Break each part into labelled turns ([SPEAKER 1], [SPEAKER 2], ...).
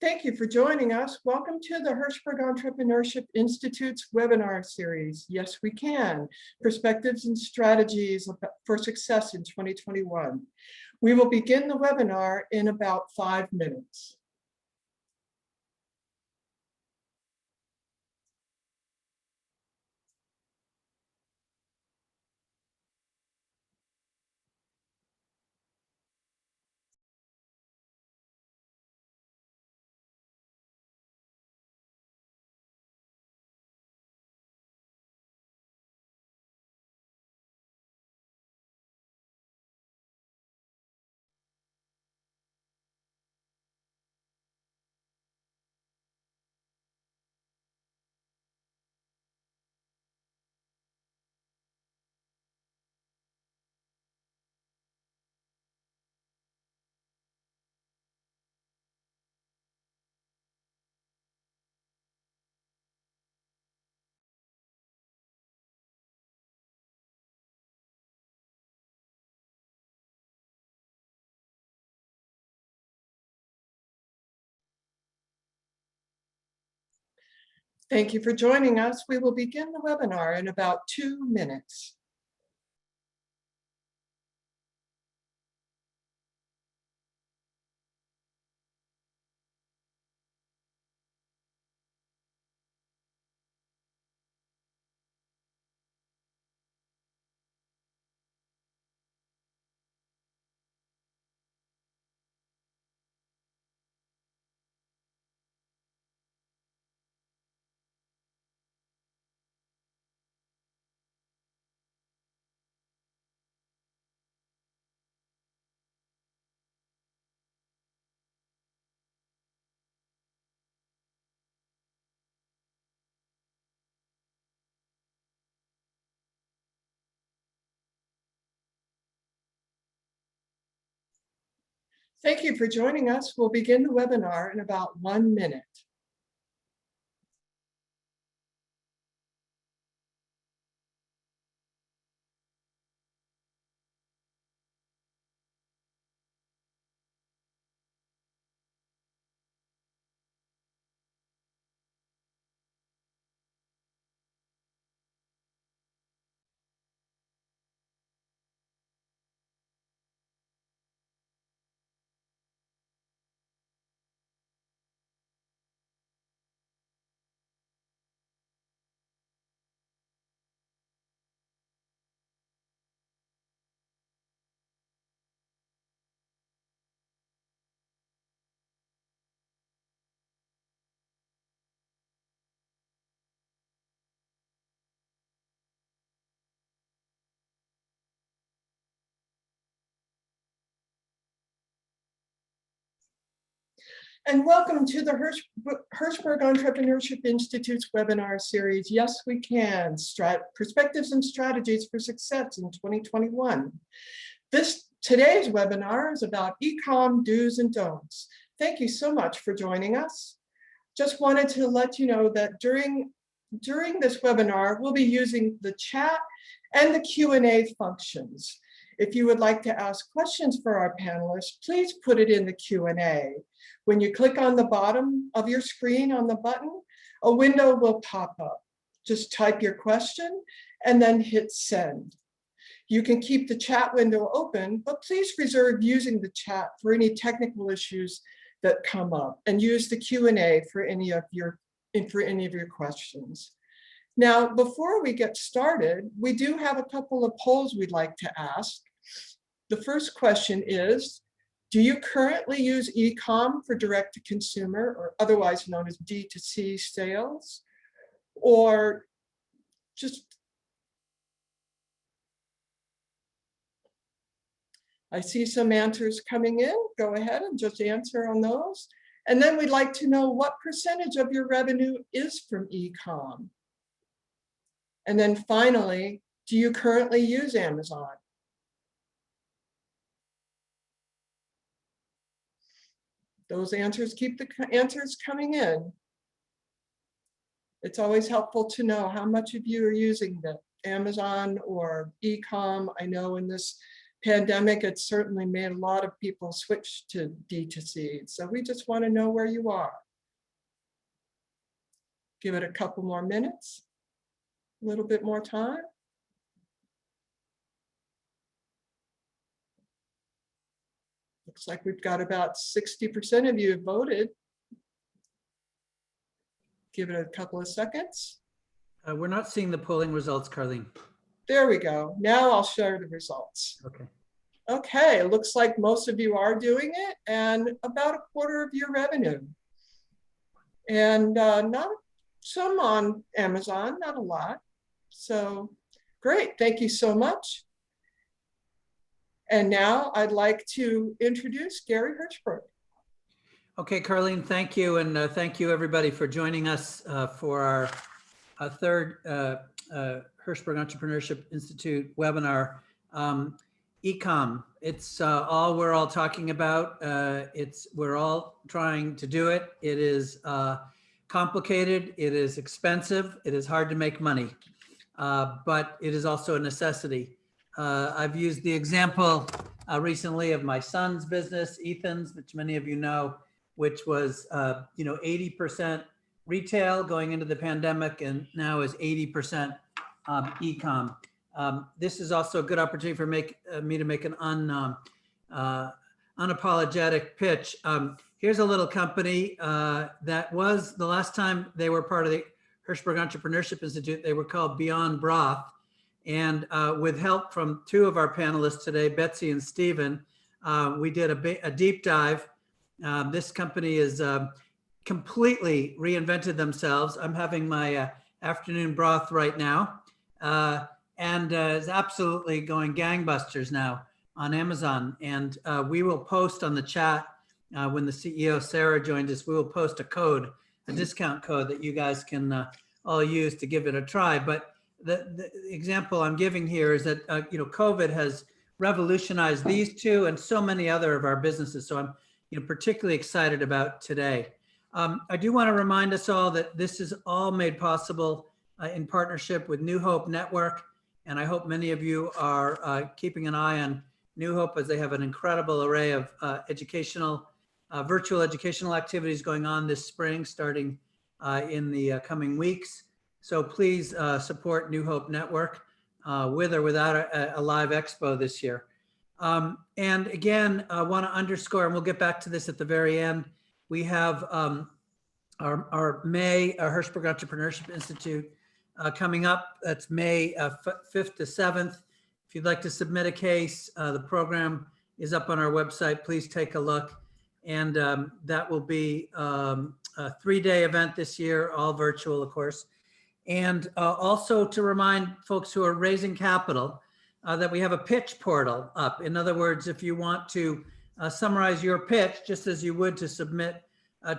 [SPEAKER 1] Thank you for joining us. Welcome to the Hirshberg Entrepreneurship Institute's webinar series, Yes We Can, Perspectives and Strategies for Success in 2021. We will begin the webinar in about 5 minutes. Thank you for joining us. We will begin the webinar in about 2 minutes. Thank you for joining us. We'll begin the webinar in about 1 minute. And welcome to the Hirshberg Entrepreneurship Institute's webinar series, Yes We Can, Perspectives and Strategies for Success in 2021. Today's webinar is about e-comm do's and don'ts. Thank you so much for joining us. Just wanted to let you know that during this webinar, we'll be using the chat and the Q&A functions. If you would like to ask questions for our panelists, please put it in the Q&A. When you click on the bottom of your screen on the button, a window will pop up. Just type your question and then hit send. You can keep the chat window open, but please reserve using the chat for any technical issues that come up, and use the Q&A for any of your questions. Now, before we get started, we do have a couple of polls we'd like to ask. The first question is, do you currently use e-comm for direct-to-consumer, or otherwise known as D2C sales? Or just, I see some answers coming in. Go ahead and just answer on those. And then we'd like to know what percentage of your revenue is from e-comm. And then finally, do you currently use Amazon? Those answers, keep the answers coming in. It's always helpful to know how much of you are using the Amazon or e-comm. I know in this pandemic, it certainly made a lot of people switch to D2C. So we just want to know where you are. Give it a couple more minutes, a little bit more time. Looks like we've got about 60% of you have voted. Give it a couple of seconds.
[SPEAKER 2] We're not seeing the polling results, Carlene.
[SPEAKER 1] There we go. Now I'll share the results.
[SPEAKER 2] Okay.
[SPEAKER 1] Okay, it looks like most of you are doing it, and about a quarter of your revenue. And not some on Amazon, not a lot. So great, thank you so much. And now I'd like to introduce Gary Hirshberg.
[SPEAKER 2] Okay, Carlene, thank you. And thank you everybody for joining us for our third Hirshberg Entrepreneurship Institute webinar. E-Comm, it's all we're all talking about. We're all trying to do it. It is complicated, it is expensive, it is hard to make money, but it is also a necessity. I've used the example recently of my son's business, Ethan's, which many of you know, which was 80% retail going into the pandemic, and now is 80% e-com. This is also a good opportunity for me to make an unapologetic pitch. Here's a little company that was, the last time they were part of the Hirshberg Entrepreneurship Institute, they were called Beyond Broth. And with help from two of our panelists today, Betsy and Stephen, we did a deep dive. This company is completely reinvented themselves. I'm having my afternoon broth right now, and is absolutely going gangbusters now on Amazon. And we will post on the chat when the CEO, Sarah, joined us, we will post a code, a discount code that you guys can all use to give it a try. But the example I'm giving here is that, COVID has revolutionized these two and so many other of our businesses. So I'm particularly excited about today. I do want to remind us all that this is all made possible in partnership with New Hope Network. And I hope many of you are keeping an eye on New Hope, as they have an incredible array of virtual educational activities going on this spring, starting in the coming weeks. So please support New Hope Network with or without a live expo this year. And again, I want to underscore, and we'll get back to this at the very end, we have our May Hirshberg Entrepreneurship Institute coming up. That's May 5th to 7th. If you'd like to submit a case, the program is up on our website. Please take a look. And that will be a 3-day event this year, all virtual, of course. And also to remind folks who are raising capital that we have a pitch portal up. In other words, if you want to summarize your pitch, just as you would to submit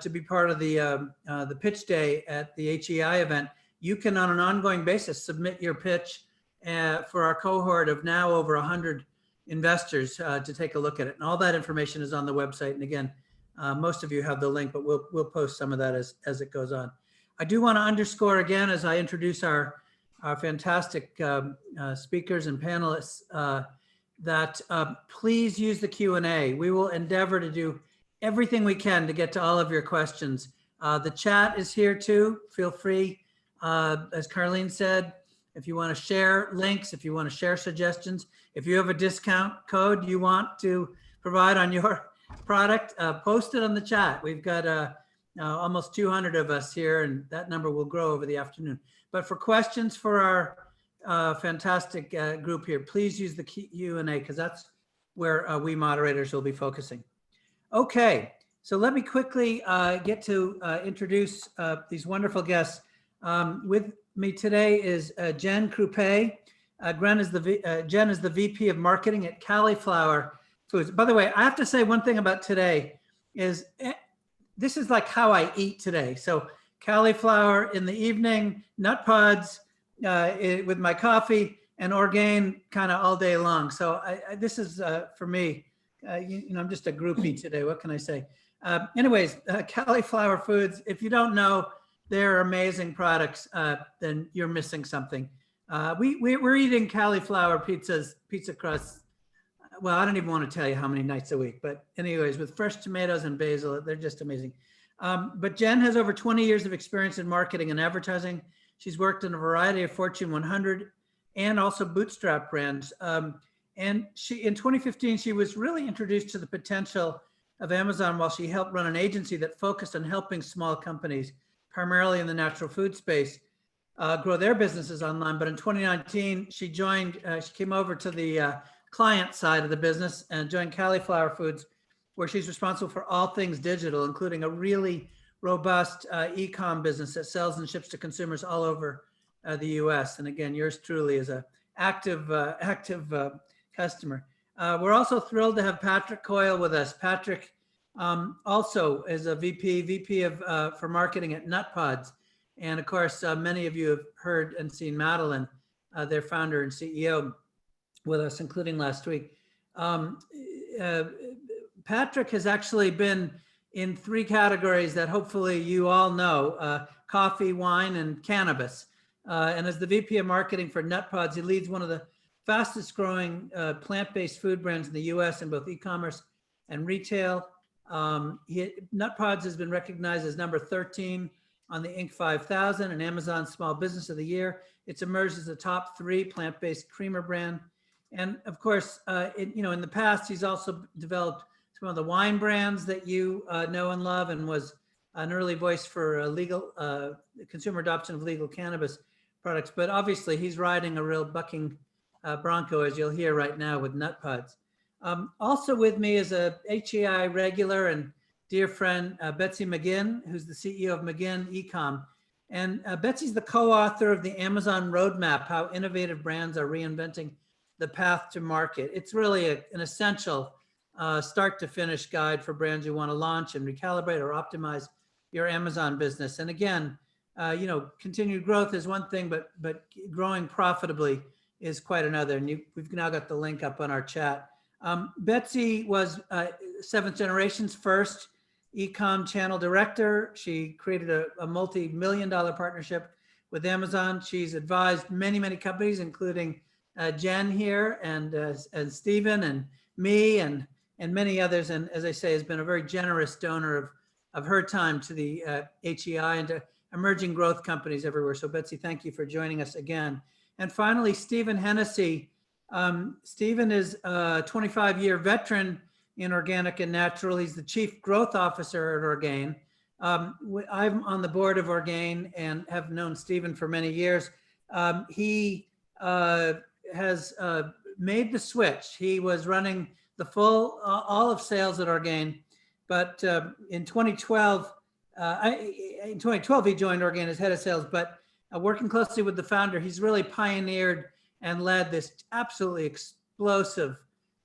[SPEAKER 2] to be part of the pitch day at the HEI event, you can, on an ongoing basis, submit your pitch for our cohort of now over 100 investors to take a look at it. And all that information is on the website. And again, most of you have the link, but we'll post some of that as it goes on. I do want to underscore again, as I introduce our fantastic speakers and panelists, that please use the Q&A. We will endeavor to do everything we can to get to all of your questions. The chat is here too. Feel free, as Carlene said, if you want to share links, if you want to share suggestions, if you have a discount code you want to provide on your product, post it on the chat. We've got almost 200 of us here, and that number will grow over the afternoon. But for questions for our fantastic group here, please use the Q&A, because that's where we moderators will be focusing. Okay, so let me quickly get to introduce these wonderful guests. With me today is Jen Krupey. Jen is the VP of Marketing at Cali'flour Foods. By the way, I have to say one thing about today is this is like how I eat today. So cauliflower in the evening, nutpods with my coffee, and orgain kind of all day long. So this is for me, I'm just a groupie today. What can I say? Anyways, Cali'flour Foods, if you don't know, they're amazing products, then you're missing something. We're eating cauliflower pizza crusts well, I don't even want to tell you how many nights a week, but anyways, with fresh tomatoes and basil, they're just amazing. But Jen has over 20 years of experience in marketing and advertising. She's worked in a variety of Fortune 100 and also bootstrap brands. And in 2015, she was really introduced to the potential of Amazon while she helped run an agency that focused on helping small companies, primarily in the natural food space, grow their businesses online. But in 2019, she came over to the client side of the business and joined Cali'flour Foods, where she's responsible for all things digital, including a really robust e-comm business that sells and ships to consumers all over the US. And again, yours truly is an active customer. We're also thrilled to have Patrick Coyle with us. Patrick also is a VP for marketing at Nutpods. And of course, many of you have heard and seen Madeline, their founder and CEO, with us, including last week. Patrick has actually been in 3 categories that hopefully you all know, coffee, wine, and cannabis. And as the VP of marketing for Nutpods, he leads one of the fastest growing plant-based food brands in the US in both e-commerce and retail. Nutpods has been recognized as number 13 on the Inc. 5000 and Amazon Small Business of the Year. It's emerged as a top 3 plant-based creamer brand. And of course, in the past, he's also developed some of the wine brands that you know and love, and was an early voice for legal consumer adoption of legal cannabis products. But obviously, he's riding a real bucking bronco, as you'll hear right now with Nutpods. Also with me is a HEI regular and dear friend, Betsy McGinn, who's the CEO of McGinn E-Comm. And Betsy's the co-author of the Amazon Roadmap, How Innovative Brands Are Reinventing the Path to Market. It's really an essential start to finish guide for brands who want to launch and recalibrate or optimize your Amazon business. And again, continued growth is one thing, but growing profitably is quite another. And we've now got the link up on our chat. Betsy was 7th generation's first e-comm channel director. She created a multi-million-dollar partnership with Amazon. She's advised many, many companies, including Jen here and Stephen and me and many others. And as I say, has been a very generous donor of her time to the HEI and to emerging growth companies everywhere. So Betsy, thank you for joining us again. And finally, Stephen Hennessy. Stephen is a 25-year veteran in organic and natural. He's the chief growth officer at Orgain. I'm on the board of Orgain and have known Stephen for many years. He has made the switch. He was running the full all of sales at Orgain, but in 2012 he joined Orgain as head of sales. But working closely with the founder, he's really pioneered and led this absolutely explosive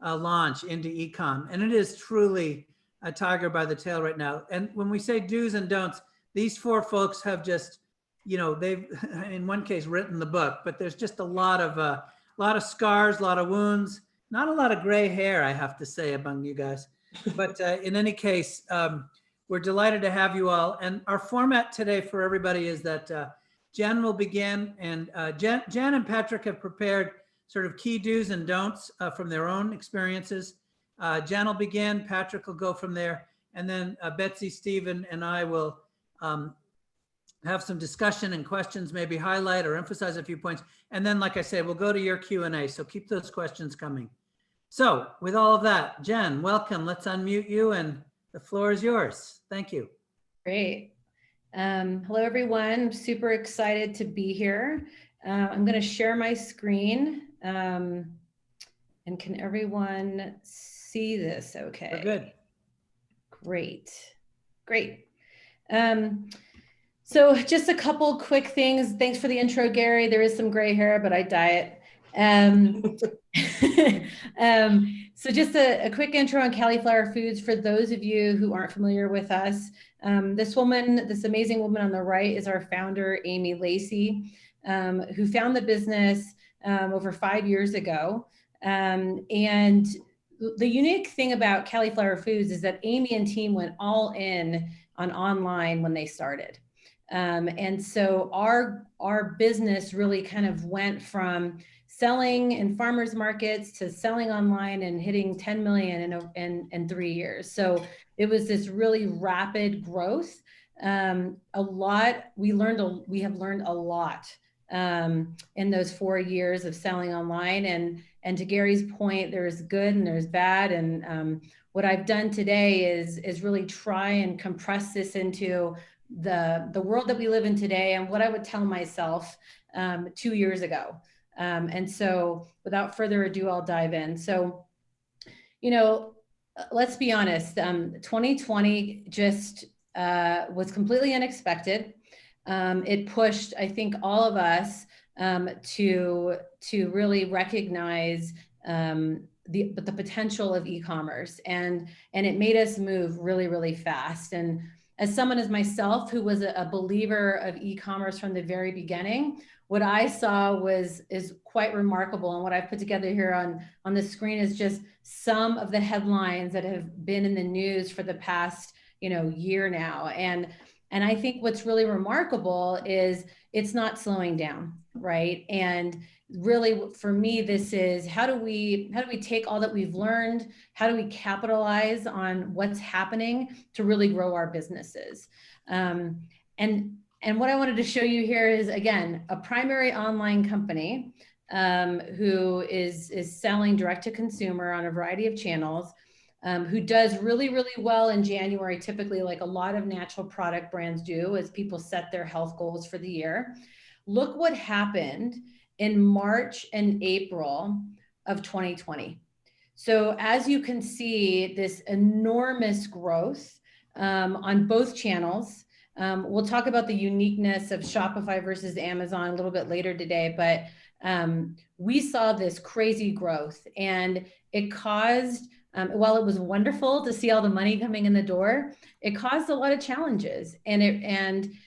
[SPEAKER 2] launch into e-comm. And it is truly a tiger by the tail right now. And when we say do's and don'ts, these 4 folks have just, they've in one case written the book, but there's just a lot of scars, a lot of wounds, not a lot of gray hair, I have to say, among you guys. But in any case, we're delighted to have you all. And our format today for everybody is that Jen will begin, and Jen and Patrick have prepared sort of key do's and don'ts from their own experiences. Jen will begin, Patrick will go from there, and then Betsy, Stephen, and I will have some discussion and questions, maybe highlight or emphasize a few points. And then, like I said, we'll go to your Q&A, so keep those questions coming. So with all of that, Jen, welcome. Let's unmute you, and the floor is yours. Thank you.
[SPEAKER 3] Great. Hello, everyone. I'm super excited to be here. I'm going to share my screen. And can everyone see this okay?
[SPEAKER 2] We're good.
[SPEAKER 3] Great. So just a couple quick things. Thanks for the intro, Gary. There is some gray hair, but I dye it. So just a quick intro on Cali'flour Foods for those of you who aren't familiar with us. This amazing woman on the right is our founder, Amy Lacey, who found the business over 5 years ago. And the unique thing about Cali'flour Foods is that Amy and team went all in on online when they started. And so our business really kind of went from selling in farmers markets to selling online and hitting 10 million in 3 years. So it was this really rapid growth. We have learned a lot in those 4 years of selling online. And to Gary's point, there's good and there's bad. And what I've done today is really try and compress this into the world that we live in today and what I would tell myself 2 years ago. And so without further ado, I'll dive in. So, let's be honest, 2020 just was completely unexpected. It pushed, I think, all of us to really recognize the potential of e-commerce, and it made us move really, really fast. And as someone as myself who was a believer of e-commerce from the very beginning, what I saw is quite remarkable. And what I've put together here on the screen is just some of the headlines that have been in the news for the past year now. And I think what's really remarkable is it's not slowing down, right? And really, for me, this is how do we take all that we've learned? How do we capitalize on what's happening to really grow our businesses? And what I wanted to show you here is, again, a primary online company who is selling direct to consumer on a variety of channels, who does really, really well in January, typically, like a lot of natural product brands do as people set their health goals for the year. Look what happened in March and April of 2020. So as you can see, this enormous growth on both channels. We'll talk about the uniqueness of Shopify versus Amazon a little bit later today, but we saw this crazy growth, and it caused, while it was wonderful to see all the money coming in the door, it caused a lot of challenges. And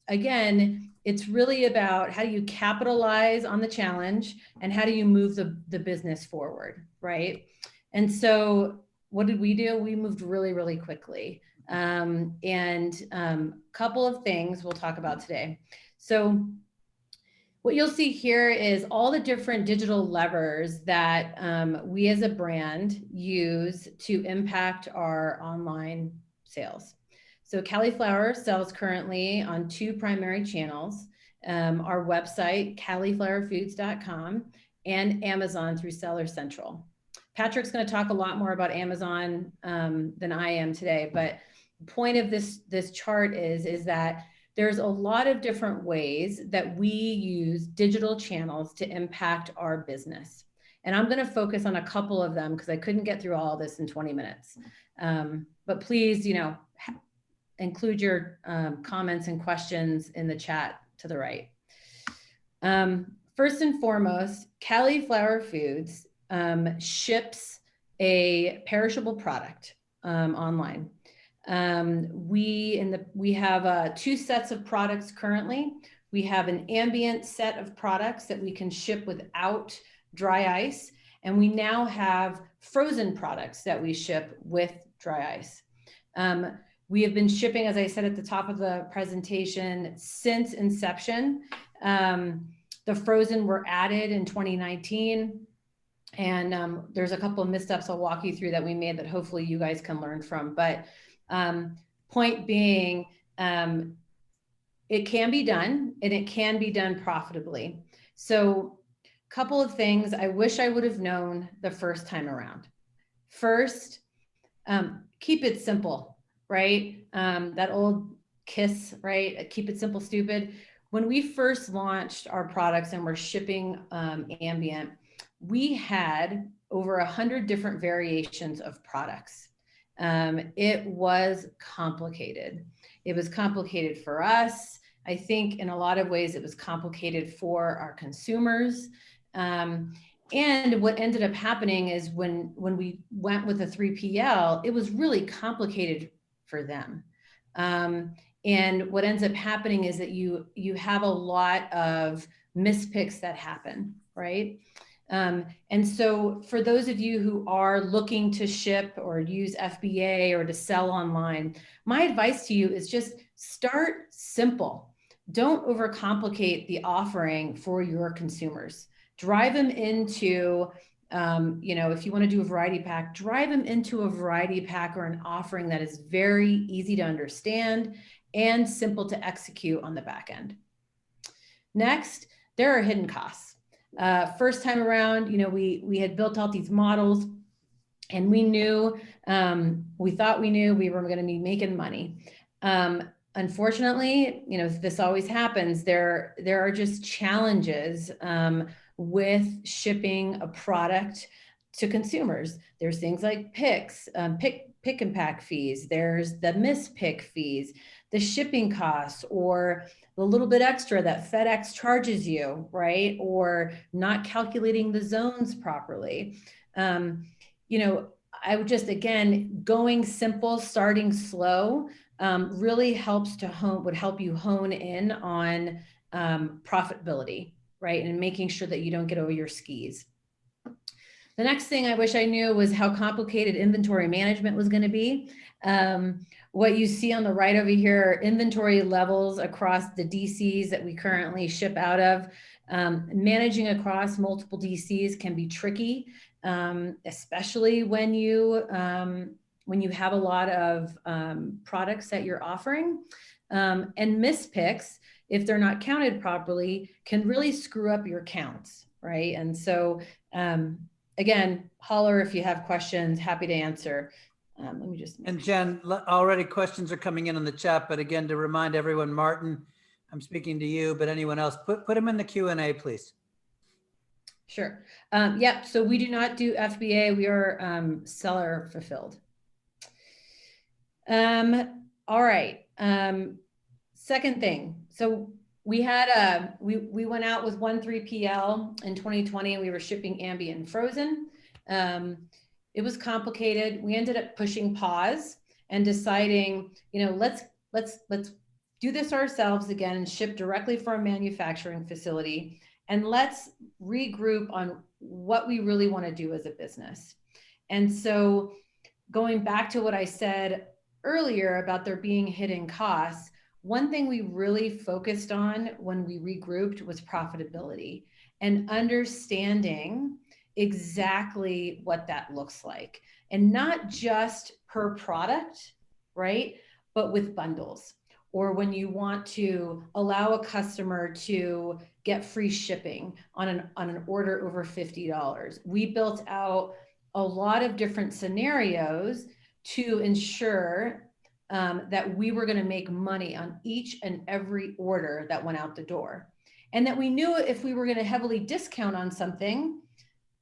[SPEAKER 3] again, it's really about how do you capitalize on the challenge and how do you move the business forward, right? And so what did we do? We moved really, really quickly. Couple of things we'll talk about today. So what you'll see here is all the different digital levers that we as a brand use to impact our online sales. So Cali'flour sells currently on 2 primary channels, our website, cali'flourfoods.com, and Amazon through Seller Central. Patrick's going to talk a lot more about Amazon than I am today, but the point of this chart is that there's a lot of different ways that we use digital channels to impact our business. And I'm going to focus on a couple of them because I couldn't get through all of this in 20 minutes. But please, include your comments and questions in the chat to the right. First and foremost, Cali'flour Foods ships a perishable product online. We have 2 sets of products currently. We have an ambient set of products that we can ship without dry ice, and we now have frozen products that we ship with dry ice. We have been shipping, as I said at the top of the presentation, since inception. The frozen were added in 2019. And there's a couple of missteps I'll walk you through that we made that hopefully you guys can learn from. But point being, it can be done, and it can be done profitably. So a couple of things I wish I would have known the first time around. First, keep it simple, right? That old KISS, right? Keep it simple, stupid. When we first launched our products and we're shipping ambient, we had over 100 different variations of products. It was complicated. It was complicated for us. I think in a lot of ways it was complicated for our consumers. And what ended up happening is when we went with a 3PL, it was really complicated for them. And what ends up happening is that you have a lot of mispicks that happen, right? And so for those of you who are looking to ship or use FBA or to sell online, my advice to you is just start simple. Don't overcomplicate the offering for your consumers. drive them into, if you want to do a variety pack, drive them into a variety pack or an offering that is very easy to understand and simple to execute on the back end. Next, there are hidden costs. First time around, we had built out these models and we knew, we thought we knew we were going to be making money. Unfortunately, this always happens. There are just challenges with shipping a product to consumers. There's things like pick and pack fees. There's the mispick fees, the shipping costs, or the little bit extra that FedEx charges you, right? Or not calculating the zones properly. I would just, again, going simple, starting slow, really would help you hone in on profitability, right? And making sure that you don't get over your skis. The next thing I wish I knew was how complicated inventory management was going to be. What you see on the right over here are inventory levels across the DCs that we currently ship out of. Managing across multiple DCs can be tricky, especially when you have a lot of products that you're offering. And mispicks, if they're not counted properly, can really screw up your counts, right? And so, again, holler if you have questions, happy to answer. Let me just.
[SPEAKER 2] And Jen, already questions are coming in on the chat, but again, to remind everyone, Martin, I'm speaking to you, but anyone else, put them in the Q&A, please.
[SPEAKER 3] Sure. Yep. So we do not do FBA. We are seller fulfilled. All right. Second thing. So we had we went out with 1/3PL in 2020. We were shipping ambient and frozen. It was complicated. We ended up pushing pause and deciding, let's do this ourselves again and ship directly from our manufacturing facility. And let's regroup on what we really want to do as a business. And so going back to what I said earlier about there being hidden costs, one thing we really focused on when we regrouped was profitability and understanding exactly what that looks like. And not just per product, right? But with bundles, or when you want to allow a customer to get free shipping on an order over $50. We built out a lot of different scenarios to ensure that we were going to make money on each and every order that went out the door. And that we knew if we were going to heavily discount on something,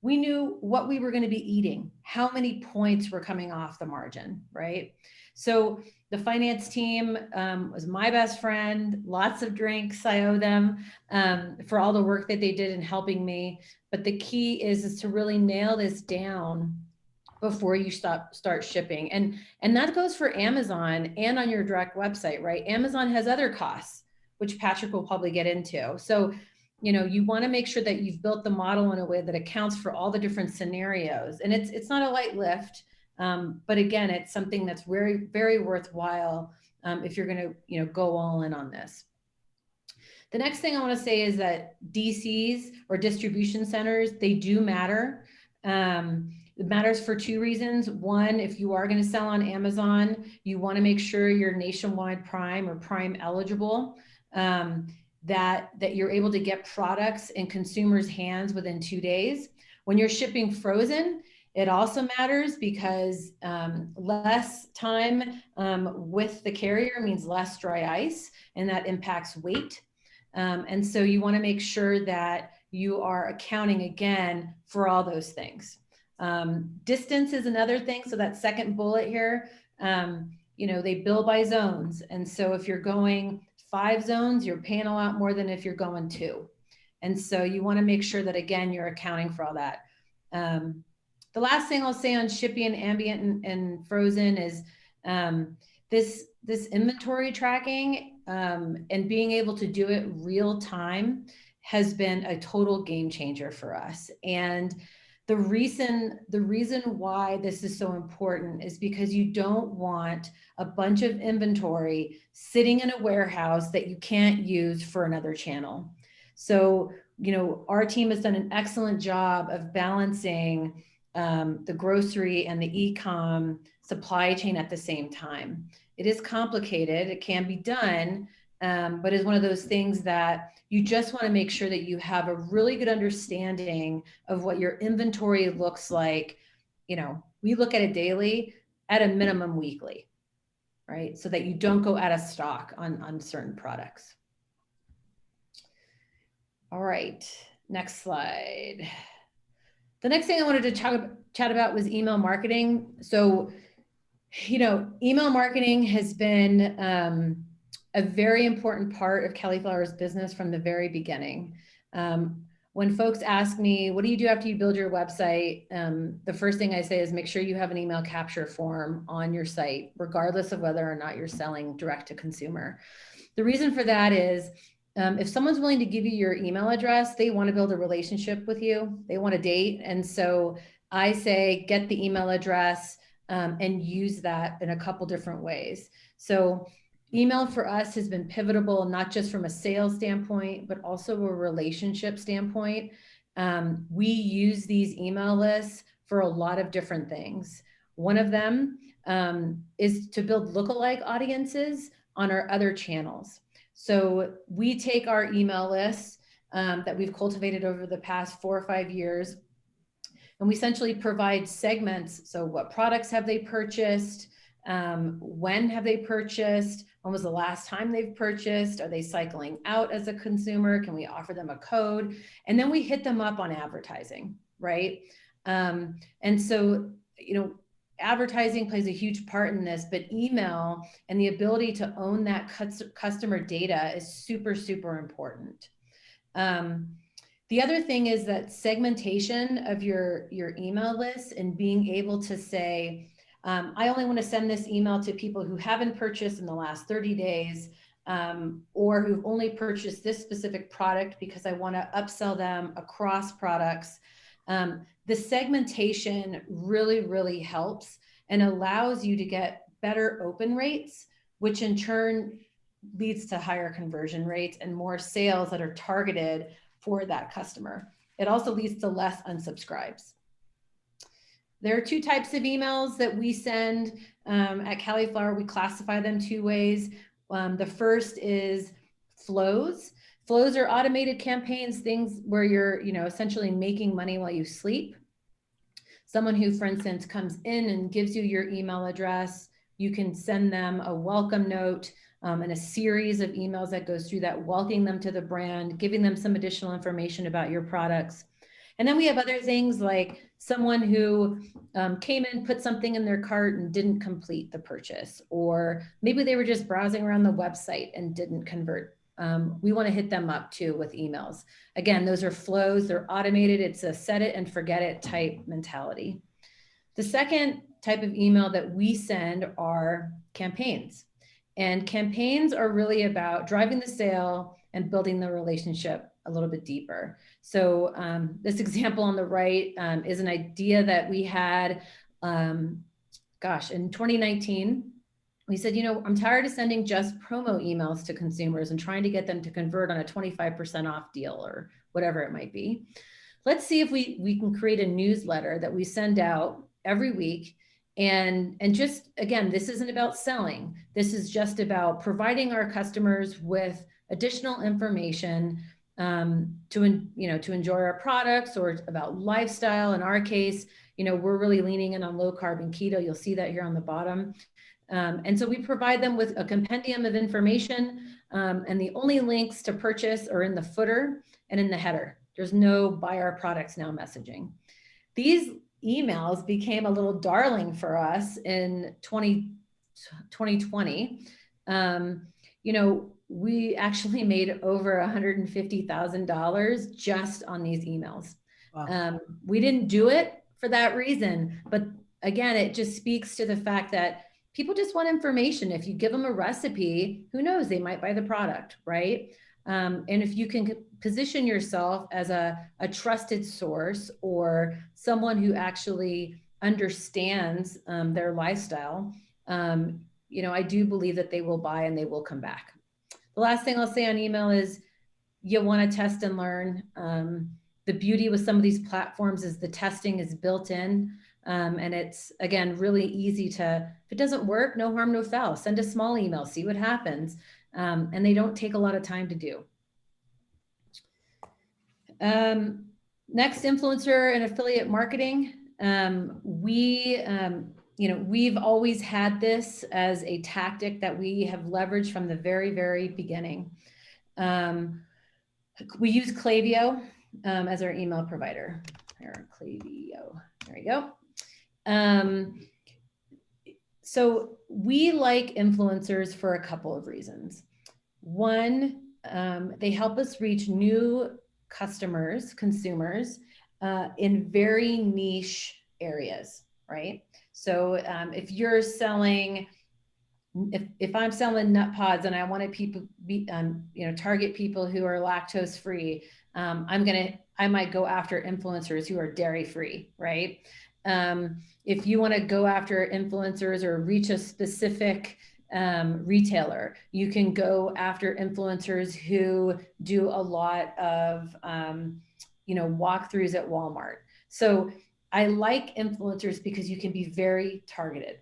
[SPEAKER 3] we knew what we were going to be eating, how many points were coming off the margin, right? So the finance team was my best friend, lots of drinks I owe them for all the work that they did in helping me. But the key is to really nail this down before you start shipping. And that goes for Amazon and on your direct website, right? Amazon has other costs, which Patrick will probably get into. So, you want to make sure that you've built the model in a way that accounts for all the different scenarios. And it's not a light lift, but again, it's something that's very, very worthwhile if you're going to, go all in on this. The next thing I want to say is that DCs or distribution centers, they do matter. It matters for two reasons. One, if you are going to sell on Amazon, you want to make sure you're nationwide Prime or Prime eligible, that you're able to get products in consumers' hands within 2 days. When you're shipping frozen, it also matters because less time with the carrier means less dry ice, and that impacts weight. And so you want to make sure that you are accounting again for all those things. Distance is another thing. So that second bullet here, they bill by zones. And so if you're going 5 zones, you're paying a lot more than if you're going 2. And so you want to make sure that, again, you're accounting for all that. The last thing I'll say on shipping ambient and frozen is this inventory tracking and being able to do it real time has been a total game changer for us. And the reason why this is so important is because you don't want a bunch of inventory sitting in a warehouse that you can't use for another channel. So you know, our team has done an excellent job of balancing the grocery and the e-comm supply chain at the same time. It is complicated, it can be done, but it's one of those things that you just want to make sure that you have a really good understanding of what your inventory looks like. You know, we look at it daily, at a minimum weekly, right? So that you don't go out of stock on certain products. All right, next slide. The next thing I wanted to chat about was email marketing. So, you know, email marketing has been a very important part of Cali'flour's business from the very beginning. When folks ask me, what do you do after you build your website? The first thing I say is make sure you have an email capture form on your site, regardless of whether or not you're selling direct to consumer. The reason for that is if someone's willing to give you your email address, they want to build a relationship with you. They want a date. And so I say, get the email address and use that in a couple different ways. So email for us has been pivotal, not just from a sales standpoint, but also a relationship standpoint. We use these email lists for a lot of different things. One of them is to build lookalike audiences on our other channels. So we take our email lists that we've cultivated over the past 4 or 5 years, and we essentially provide segments. So what products have they purchased? When have they purchased? When was the last time they've purchased? Are they cycling out as a consumer? Can we offer them a code? And then we hit them up on advertising, right? And so, you know, advertising plays a huge part in this, but email and the ability to own that customer data is super, super important. The other thing is that segmentation of your email list and being able to say, I only want to send this email to people who haven't purchased in the last 30 days or who've only purchased this specific product because I want to upsell them across products. The segmentation really, really helps and allows you to get better open rates, which in turn leads to higher conversion rates and more sales that are targeted for that customer. It also leads to less unsubscribes. There are 2 types of emails that we send at Cali'flour. We classify them 2 ways. The first is flows. Flows are automated campaigns, things where you're, you know, essentially making money while you sleep. Someone who, for instance, comes in and gives you your email address, you can send them a welcome note and a series of emails that goes through that, welcoming them to the brand, giving them some additional information about your products. And then we have other things like someone who came in, put something in their cart and didn't complete the purchase, or maybe they were just browsing around the website and didn't convert. We want to hit them up too with emails. Again, those are flows, they're automated. It's a set it and forget it type mentality. The second type of email that we send are campaigns. And campaigns are really about driving the sale and building the relationship a little bit deeper. So this example on the right is an idea that we had, in 2019. We said, you know, I'm tired of sending just promo emails to consumers and trying to get them to convert on a 25% off deal or whatever it might be. Let's see if we can create a newsletter that we send out every week. And just, again, this isn't about selling. This is just about providing our customers with additional information to enjoy our products, or about lifestyle. In our case, you know, we're really leaning in on low carb and keto. You'll see that here on the bottom. And so we provide them with a compendium of information, and the only links to purchase are in the footer and in the header. There's no buy our products now messaging. These emails became a little darling for us in 2020. You know, we actually made over $150,000 just on these emails. Wow. We didn't do it for that reason, but again, it just speaks to the fact that people just want information. If you give them a recipe, who knows, they might buy the product, right? And if you can position yourself as a trusted source or someone who actually understands their lifestyle, you know, I do believe that they will buy and they will come back. The last thing I'll say on email is you want to test and learn. The beauty with some of these platforms is the testing is built in. And it's, again, really easy to, if it doesn't work, no harm, no foul. Send a small email, see what happens. And they don't take a lot of time to do. Next, influencer and affiliate marketing. We've always had this as a tactic that we have leveraged from the very, very beginning. We use Klaviyo as our email provider. Here, Klaviyo, there we go. So we like influencers for a couple of reasons. One, they help us reach new customers, consumers, in very niche areas, right? So if you're selling, if I'm selling nutpods and I want to people be, target people who are lactose free, I might go after influencers who are dairy free, right? If you want to go after influencers or reach a specific retailer, you can go after influencers who do a lot of, walkthroughs at Walmart. So I like influencers because you can be very targeted.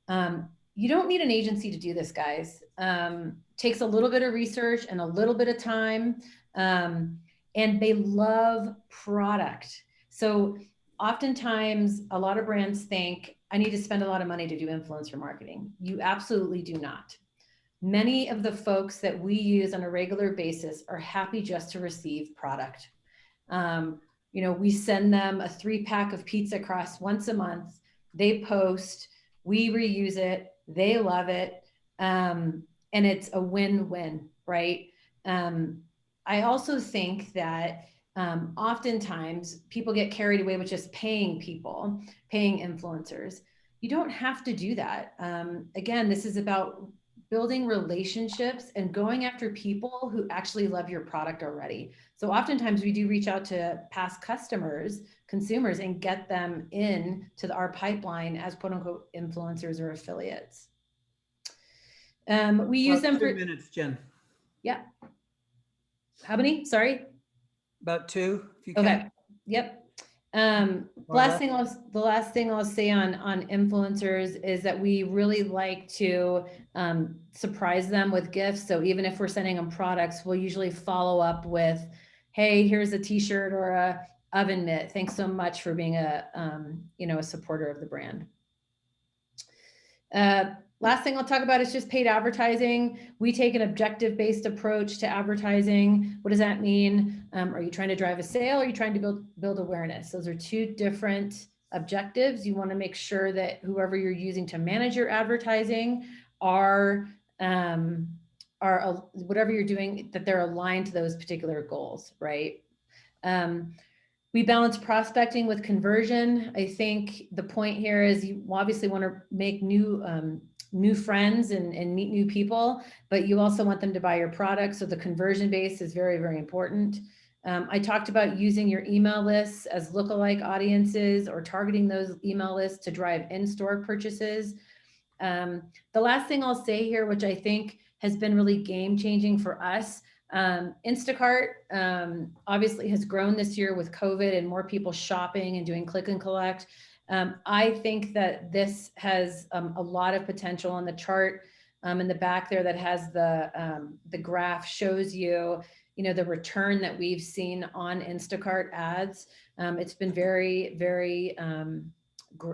[SPEAKER 3] You don't need an agency to do this, guys. Takes a little bit of research and a little bit of time, and they love product. So oftentimes, a lot of brands think, I need to spend a lot of money to do influencer marketing. You absolutely do not. Many of the folks that we use on a regular basis are happy just to receive product. We send them a 3-pack of pizza crust once a month. They post, we reuse it, they love it, and it's a win-win, right? I also think that oftentimes people get carried away with just paying influencers. You don't have to do that. Again, this is about building relationships and going after people who actually love your product already. So oftentimes we do reach out to past consumers, and get them in to our pipeline as quote unquote influencers or affiliates. We use them for
[SPEAKER 2] 2 minutes, Jen.
[SPEAKER 3] Yeah. How many? Sorry.
[SPEAKER 2] About 2, if you can.
[SPEAKER 3] Okay. Yep. The last thing I'll say on influencers is that we really like to surprise them with gifts. So even if we're sending them products, we'll usually follow up with, hey, here's a t-shirt or a oven mitt. Thanks so much for being a supporter of the brand. Last thing I'll talk about is just paid advertising. We take an objective-based approach to advertising. What does that mean? Are you trying to drive a sale? Or are you trying to build awareness? Those are 2 different objectives. You want to make sure that whoever you're using to manage your advertising are whatever you're doing, that they're aligned to those particular goals, right? We balance prospecting with conversion. I think the point here is you obviously want to make new friends and meet new people, but you also want them to buy your product. So the conversion base is very, very important. I talked about using your email lists as lookalike audiences or targeting those email lists to drive in-store purchases. The last thing I'll say here, which I think has been really game-changing for us, Instacart obviously has grown this year with COVID and more people shopping and doing click and collect. I think that this has a lot of potential. On the chart in the back there that has the graph shows you, the return that we've seen on Instacart ads. It's been very, very,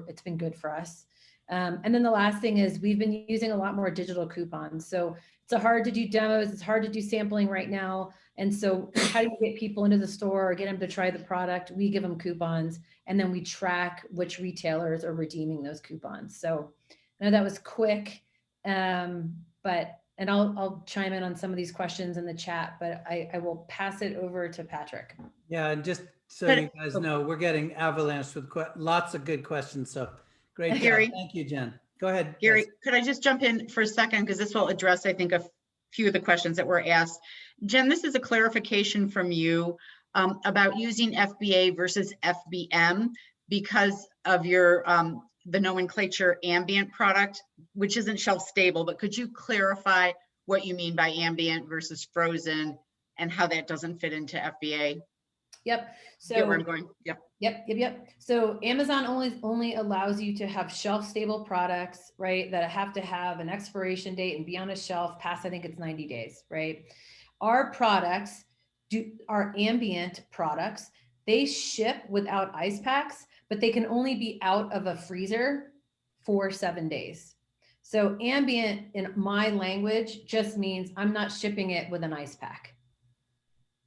[SPEAKER 3] it's been good for us. And then the last thing is we've been using a lot more digital coupons. So it's hard to do demos. It's hard to do sampling right now. And so how do you get people into the store or get them to try the product? We give them coupons, and then we track which retailers are redeeming those coupons. So I know that was quick, and I'll chime in on some of these questions in the chat, but I will pass it over to Patrick.
[SPEAKER 2] Yeah, and just so you guys know, we're getting avalanched with lots of good questions. So great job.
[SPEAKER 4] Gary,
[SPEAKER 2] thank you, Jen. Go ahead.
[SPEAKER 4] Gary,
[SPEAKER 2] Betsy.
[SPEAKER 4] could I just jump in for a second? Because this will address, I think, a few of the questions that were asked. Jen, this is a clarification from you about using FBA versus FBM because of your the nomenclature ambient product, which isn't shelf stable, but could you clarify what you mean by ambient versus frozen and how that doesn't fit into FBA.
[SPEAKER 3] Yep.
[SPEAKER 4] Get where
[SPEAKER 3] So
[SPEAKER 4] I'm going? Yep.
[SPEAKER 3] Yep. So Amazon only allows you to have shelf stable products, right? That have to have an expiration date and be on a shelf past, I think it's 90 days, right? Our products are ambient products. They ship without ice packs, but they can only be out of a freezer for 7 days. So ambient in my language just means I'm not shipping it with an ice pack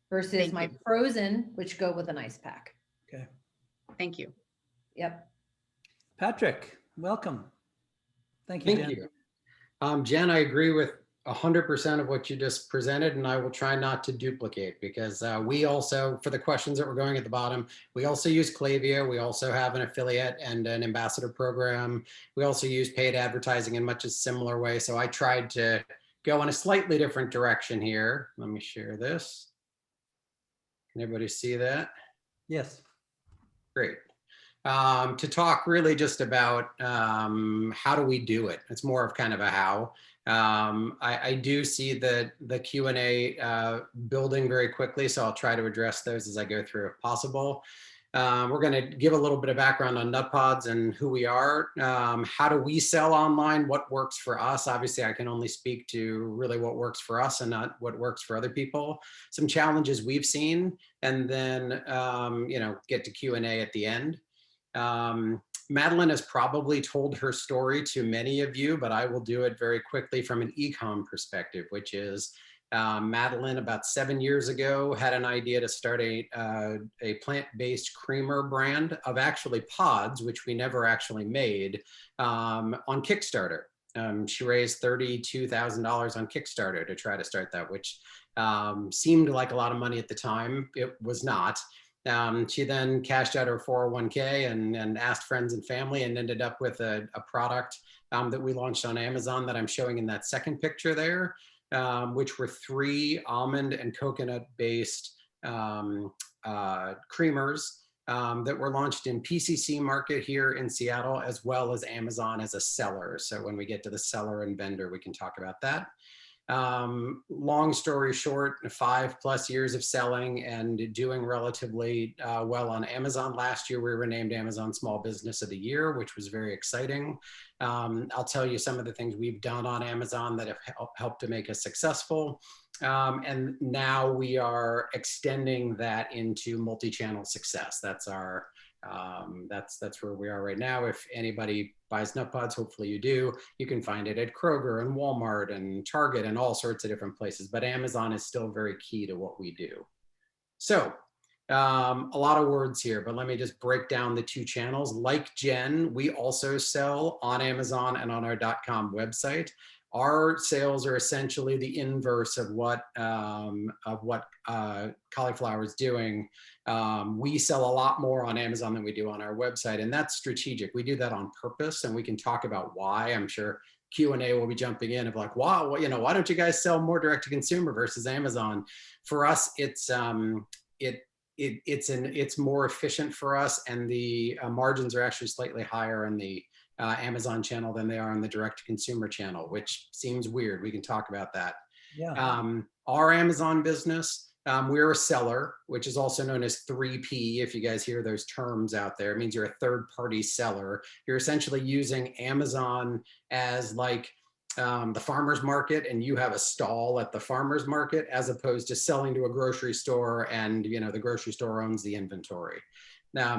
[SPEAKER 3] versus
[SPEAKER 4] Thank
[SPEAKER 3] my
[SPEAKER 4] you.
[SPEAKER 3] frozen, which go with an ice pack.
[SPEAKER 2] Okay.
[SPEAKER 4] Thank you.
[SPEAKER 3] Yep.
[SPEAKER 2] Patrick, welcome. Thank you, Jen.
[SPEAKER 5] Thank you. Jen, I agree with 100% of what you just presented, and I will try not to duplicate because we also, for the questions that were going at the bottom, we also use Klaviyo. We also have an affiliate and an ambassador program. We also use paid advertising in much a similar way. So I tried to go in a slightly different direction here. Let me share this. Can everybody see that?
[SPEAKER 2] Yes.
[SPEAKER 5] Great. To talk really just about how do we do it? It's more of kind of a how. I do see the Q&A building very quickly, so I'll try to address those as I go through if possible. We're going to give a little bit of background on nutpods and who we are. How do we sell online? What works for us? Obviously, I can only speak to really what works for us and not what works for other people. Some challenges we've seen, and then get to Q&A at the end. Madeline has probably told her story to many of you, but I will do it very quickly from an e-com perspective, which is Madeline about 7 years ago had an idea to start a plant-based creamer brand of actually pods, which we never actually made, on Kickstarter. She raised $32,000 on Kickstarter to try to start that, which seemed like a lot of money at the time. It was not. She then cashed out her 401k and asked friends and family and ended up with a product that we launched on Amazon that I'm showing in that second picture there, which were 3 almond and coconut based creamers that were launched in PCC market here in Seattle, as well as Amazon as a seller. So when we get to the seller and vendor, we can talk about that. Long story short, 5+ years of selling and doing relatively well on Amazon. Last year, we were named Amazon Small Business of the Year, which was very exciting. I'll tell you some of the things we've done on Amazon that have helped to make us successful. And now we are extending that into multi-channel success. That's our that's where we are right now. If anybody buys nutpods, hopefully you do, you can find it at Kroger and Walmart and Target and all sorts of different places, but Amazon is still very key to what we do. So a lot of words here, but let me just break down the 2 channels. Like Jen, we also sell on Amazon and on our .com website. Our sales are essentially the inverse of what Cali'flour is doing. We sell a lot more on Amazon than we do on our website, and that's strategic. We do that on purpose, and we can talk about why. I'm sure Q&A will be jumping in of like, wow, well, why don't you guys sell more direct to consumer versus Amazon? For us, it's more efficient for us, and the margins are actually slightly higher in the Amazon channel than they are on the direct to consumer channel, which seems weird. We can talk about that.
[SPEAKER 2] Yeah.
[SPEAKER 5] Our Amazon business, we're a seller, which is also known as 3P. If you guys hear those terms out there, it means you're a third party seller. You're essentially using Amazon as like the farmer's market, and you have a stall at the farmer's market, as opposed to selling to a grocery store and the grocery store owns the inventory.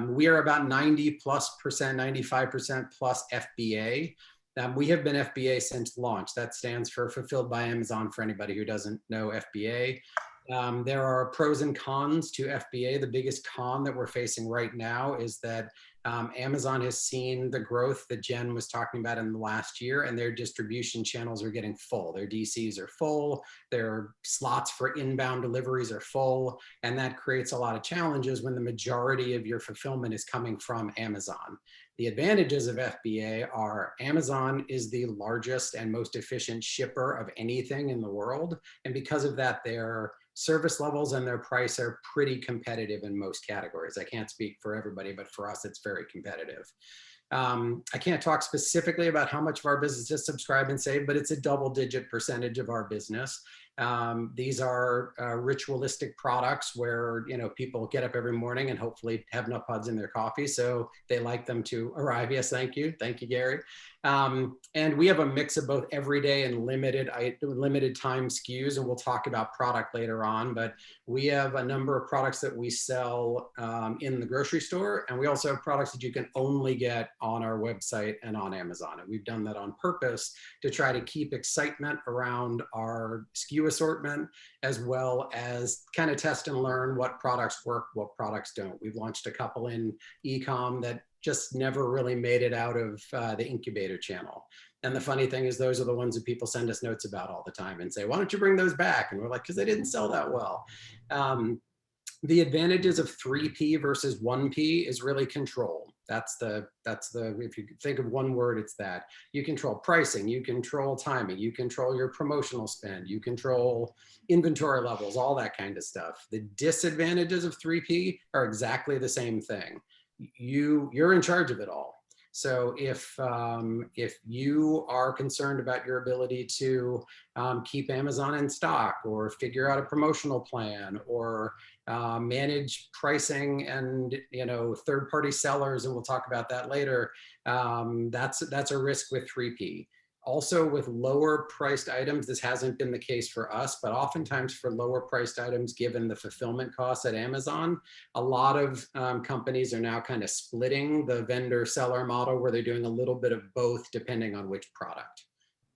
[SPEAKER 5] We are about 90+%, 95% plus FBA. We have been FBA since launch. That stands for Fulfilled by Amazon for anybody who doesn't know FBA. There are pros and cons to FBA. The biggest con that we're facing right now is that Amazon has seen the growth that Jen was talking about in the last year, and their distribution channels are getting full. Their DCs are full, their slots for inbound deliveries are full, and that creates a lot of challenges when the majority of your fulfillment is coming from Amazon. The advantages of FBA are Amazon is the largest and most efficient shipper of anything in the world, and because of that, their service levels and their price are pretty competitive in most categories. I can't speak for everybody, but for us, it's very competitive. I can't talk specifically about how much of our business is subscribe and save, but it's a double-digit percentage of our business. These are ritualistic products where, you know, people get up every morning and hopefully have nutpods in their coffee. So they like them to arrive. Yes, thank you. Thank you, Gary. And we have a mix of both everyday and limited time SKUs, and we'll talk about product later on, but we have a number of products that we sell in the grocery store, and we also have products that you can only get on our website and on Amazon. And we've done that on purpose to try to keep excitement around our SKU assortment, as well as kind of test and learn what products work, what products don't. We've launched a couple in E-Comm that just never really made it out of the incubator channel. And the funny thing is, those are the ones that people send us notes about all the time and say, why don't you bring those back? And we're like, because they didn't sell that well. The advantages of 3P versus 1P is really control. That's the, if you think of one word, it's that. You control pricing, you control timing, you control your promotional spend, you control inventory levels, all that kind of stuff. The disadvantages of 3P are exactly the same thing. You're in charge of it all. So if you are concerned about your ability to keep Amazon in stock, or figure out a promotional plan, or manage pricing and, you know, third-party sellers, and we'll talk about that later, that's a risk with 3P. Also, with lower priced items, this hasn't been the case for us, but oftentimes for lower priced items, given the fulfillment costs at Amazon, a lot of companies are now kind of splitting the vendor seller model, where they're doing a little bit of both depending on which product.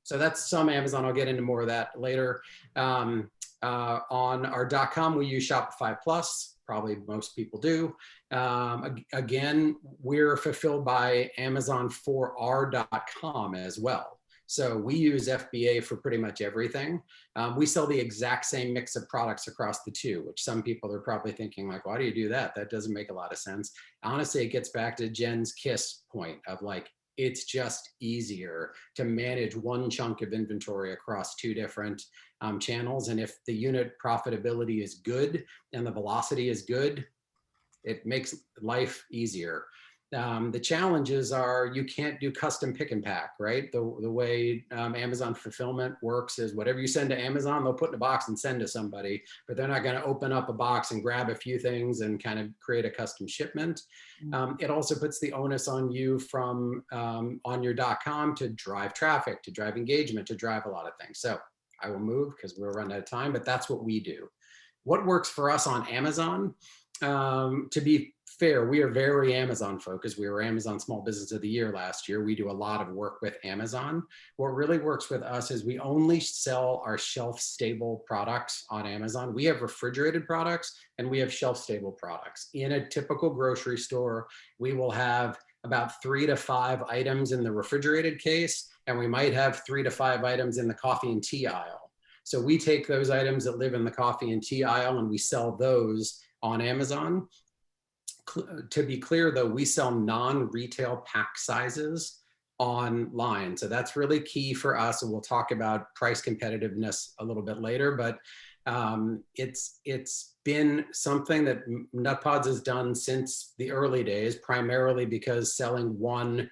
[SPEAKER 5] So that's some Amazon. I'll get into more of that later. On our .com, we use Shopify Plus. Probably most people do. Again, we're fulfilled by Amazon for our .com as well. So we use FBA for pretty much everything. We sell the exact same mix of products across the two, which some people are probably thinking like, why do you do that? That doesn't make a lot of sense. Honestly, it gets back to Jen's KISS point of like, it's just easier to manage one chunk of inventory across two different channels. And if the unit profitability is good and the velocity is good, it makes life easier. The challenges are you can't do custom pick and pack, right? The way Amazon fulfillment works is whatever you send to Amazon, they'll put in a box and send to somebody, but they're not going to open up a box and grab a few things and kind of create a custom shipment. It also puts the onus on you from on your .com to drive traffic, to drive engagement, to drive a lot of things. So I will move because we're running out of time, but that's what we do. What works for us on Amazon? To be fair, we are very Amazon focused. We were Amazon Small Business of the Year last year. We do a lot of work with Amazon. What really works with us is we only sell our shelf stable products on Amazon. We have refrigerated products and we have shelf stable products. In a typical grocery store, we will have about 3 to 5 items in the refrigerated case, and we might have 3 to 5 items in the coffee and tea aisle. So we take those items that live in the coffee and tea aisle and we sell those on Amazon. To be clear though, we sell non-retail pack sizes online. So that's really key for us. And we'll talk about price competitiveness a little bit later, but it's been something that Nutpods has done since the early days, primarily because selling one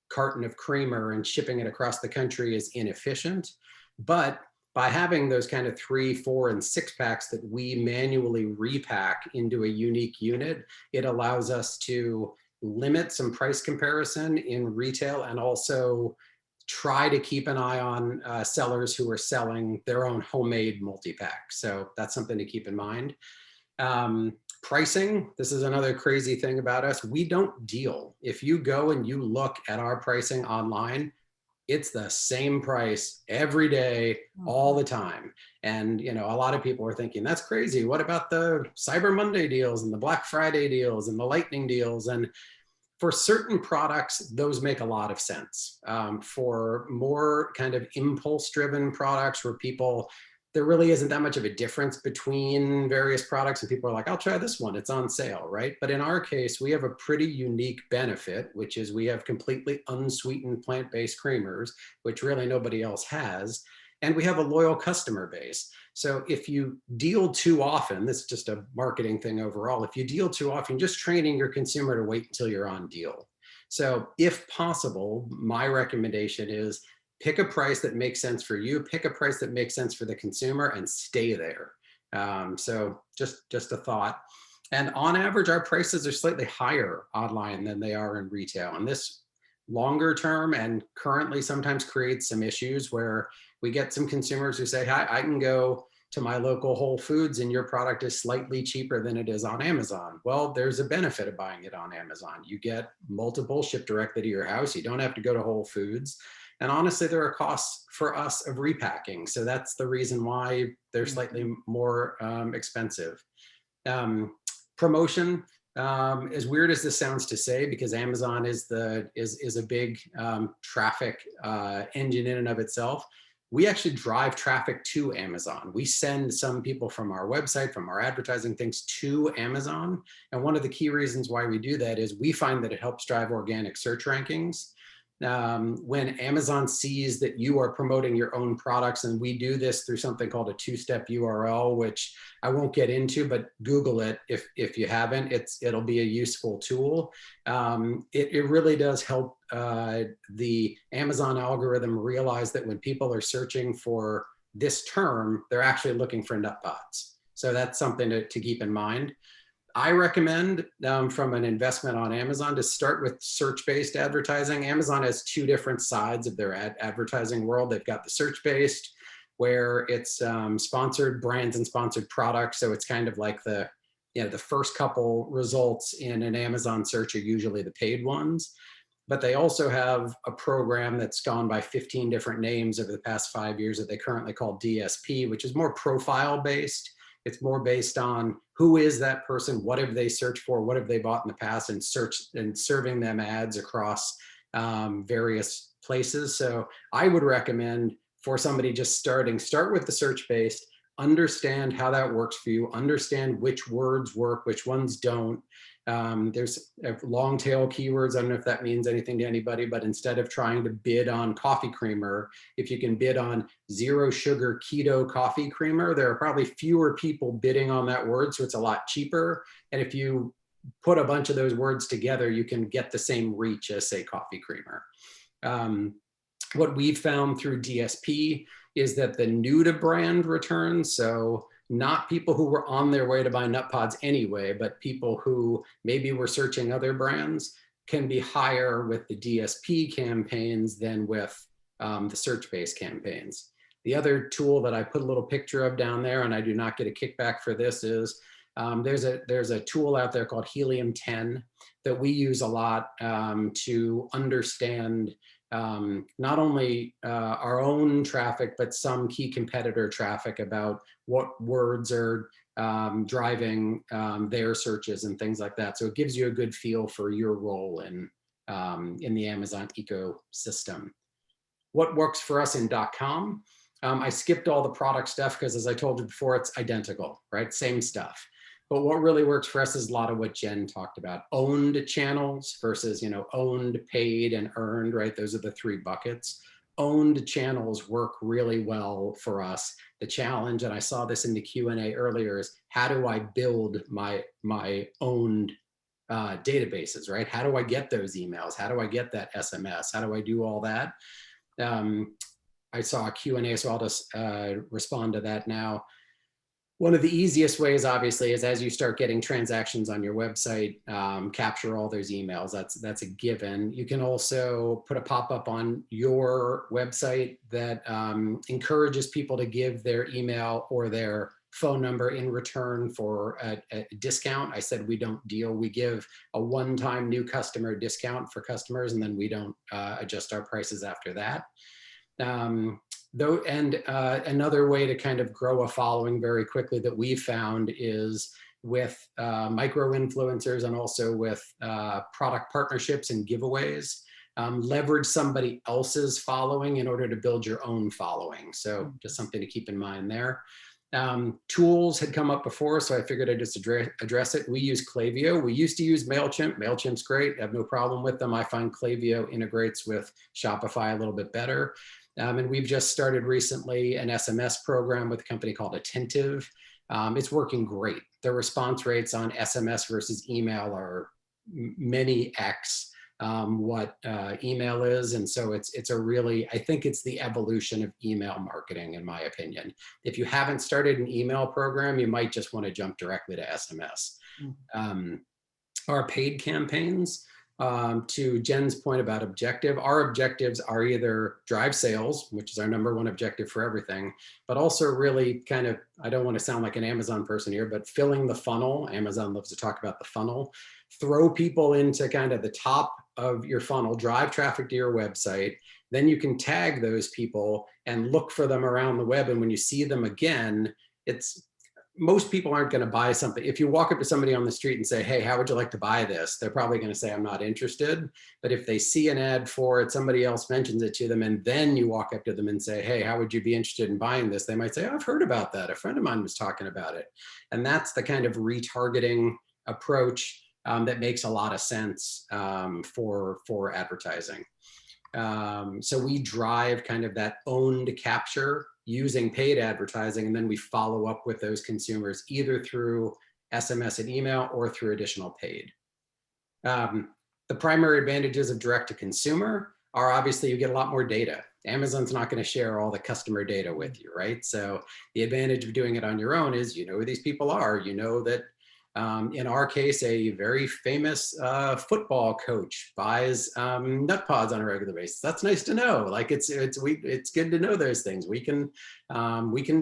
[SPEAKER 5] carton of creamer and shipping it across the country is inefficient. But by having those kind of 3, 4, and 6 packs that we manually repack into a unique unit, it allows us to limit some price comparison in retail and also try to keep an eye on sellers who are selling their own homemade multi-pack. So that's something to keep in mind. Pricing, this is another crazy thing about us. We don't deal. If you go and you look at our pricing online, it's the same price every day, all the time. And, you know, a lot of people are thinking, that's crazy. What about the Cyber Monday deals and the Black Friday deals and the Lightning deals? And for certain products, those make a lot of sense. For more kind of impulse-driven products where people, there really isn't that much of a difference between various products and people are like, I'll try this one, it's on sale, right? But in our case, we have a pretty unique benefit, which is we have completely unsweetened plant-based creamers, which really nobody else has. And we have a loyal customer base. So if you deal too often, this is just a marketing thing overall, if you deal too often, just training your consumer to wait until you're on deal. So if possible, my recommendation is pick a price that makes sense for you, pick a price that makes sense for the consumer, and stay there. So just a thought. And on average, our prices are slightly higher online than they are in retail. And this longer term and currently sometimes creates some issues where we get some consumers who say, hi, I can go to my local Whole Foods and your product is slightly cheaper than it is on Amazon. Well, there's a benefit of buying it on Amazon. You get multiple shipped directly to your house. You don't have to go to Whole Foods. And honestly, there are costs for us of repacking. So that's the reason why they're slightly more expensive. Promotion, as weird as this sounds to say, because Amazon is a big traffic engine in and of itself, we actually drive traffic to Amazon. We send some people from our website, from our advertising things to Amazon. And one of the key reasons why we do that is we find that it helps drive organic search rankings. When Amazon sees that you are promoting your own products, and we do this through something called a two-step URL, which I won't get into, but Google it if you haven't. It'll be a useful tool. It really does help the Amazon algorithm realize that when people are searching for this term, they're actually looking for nutpods. So that's something to keep in mind. I recommend from an investment on Amazon to start with search-based advertising. Amazon has two different sides of their advertising world. They've got the search-based, where it's sponsored brands and sponsored products. So it's kind of like the first couple results in an Amazon search are usually the paid ones. But they also have a program that's gone by 15 different names over the past 5 years that they currently call DSP, which is more profile-based. It's more based on who is that person, what have they searched for, what have they bought in the past, and serving them ads across various places. So I would recommend for somebody just starting, start with the search-based, understand how that works for you, understand which words work, which ones don't. There's long tail keywords. I don't know if that means anything to anybody, but instead of trying to bid on coffee creamer, if you can bid on 0 sugar keto coffee creamer, there are probably fewer people bidding on that word. So it's a lot cheaper. And if you put a bunch of those words together, you can get the same reach as, say, coffee creamer. What we've found through DSP is that the new to brand returns, so not people who were on their way to buy nutpods anyway, but people who maybe were searching other brands, can be higher with the DSP campaigns than with the search-based campaigns. The other tool that I put a little picture of down there, and I do not get a kickback for this, is there's a tool out there called Helium 10 that we use a lot to understand not only our own traffic, but some key competitor traffic about what words are driving their searches and things like that. So it gives you a good feel for your role in the Amazon ecosystem. What works for us in .com? I skipped all the product stuff because, as I told you before, it's identical, right? Same stuff. But what really works for us is a lot of what Jen talked about. Owned channels versus, owned, paid, and earned, right? Those are the 3 buckets. Owned channels work really well for us. The challenge, and I saw this in the Q&A earlier, is how do I build my owned databases, right? How do I get those emails? How do I get that SMS? How do I do all that? I saw a Q&A, so I'll just respond to that now. One of the easiest ways, obviously, is as you start getting transactions on your website, capture all those emails. That's a given. You can also put a pop-up on your website that encourages people to give their email or their phone number in return for a discount. I said we don't deal. We give a one-time new customer discount for customers, and then we don't adjust our prices after that. Another way to kind of grow a following very quickly that we've found is with micro influencers and also with product partnerships and giveaways. Leverage somebody else's following in order to build your own following. So just something to keep in mind there. Tools had come up before, so I figured I'd just address it. We use Klaviyo. We used to use MailChimp. MailChimp's great. I have no problem with them. I find Klaviyo integrates with Shopify a little bit better. And we've just started recently an SMS program with a company called Attentive. It's working great. The response rates on SMS versus email are many X what email is. And so it's a really, I think it's the evolution of email marketing, in my opinion. If you haven't started an email program, you might just want to jump directly to SMS. Our paid campaigns, to Jen's point about objective, our objectives are either drive sales, which is our #1 objective for everything, but also really kind of, I don't want to sound like an Amazon person here, but filling the funnel. Amazon loves to talk about the funnel. Throw people into kind of the top of your funnel, drive traffic to your website. Then you can tag those people and look for them around the web. And when you see them again, most people aren't going to buy something. If you walk up to somebody on the street and say, hey, how would you like to buy this? They're probably going to say, I'm not interested. But if they see an ad for it, somebody else mentions it to them, and then you walk up to them and say, hey, how would you be interested in buying this? They might say, oh, I've heard about that. A friend of mine was talking about it. And that's the kind of retargeting approach that makes a lot of sense for advertising. So we drive kind of that owned capture using paid advertising, and then we follow up with those consumers either through SMS and email or through additional paid. The primary advantages of direct to consumer are obviously you get a lot more data. Amazon's not going to share all the customer data with you, right? So the advantage of doing it on your own is you know who these people are. You know that in our case, a very famous football coach buys nutpods on a regular basis. That's nice to know. Like it's good to know those things. We can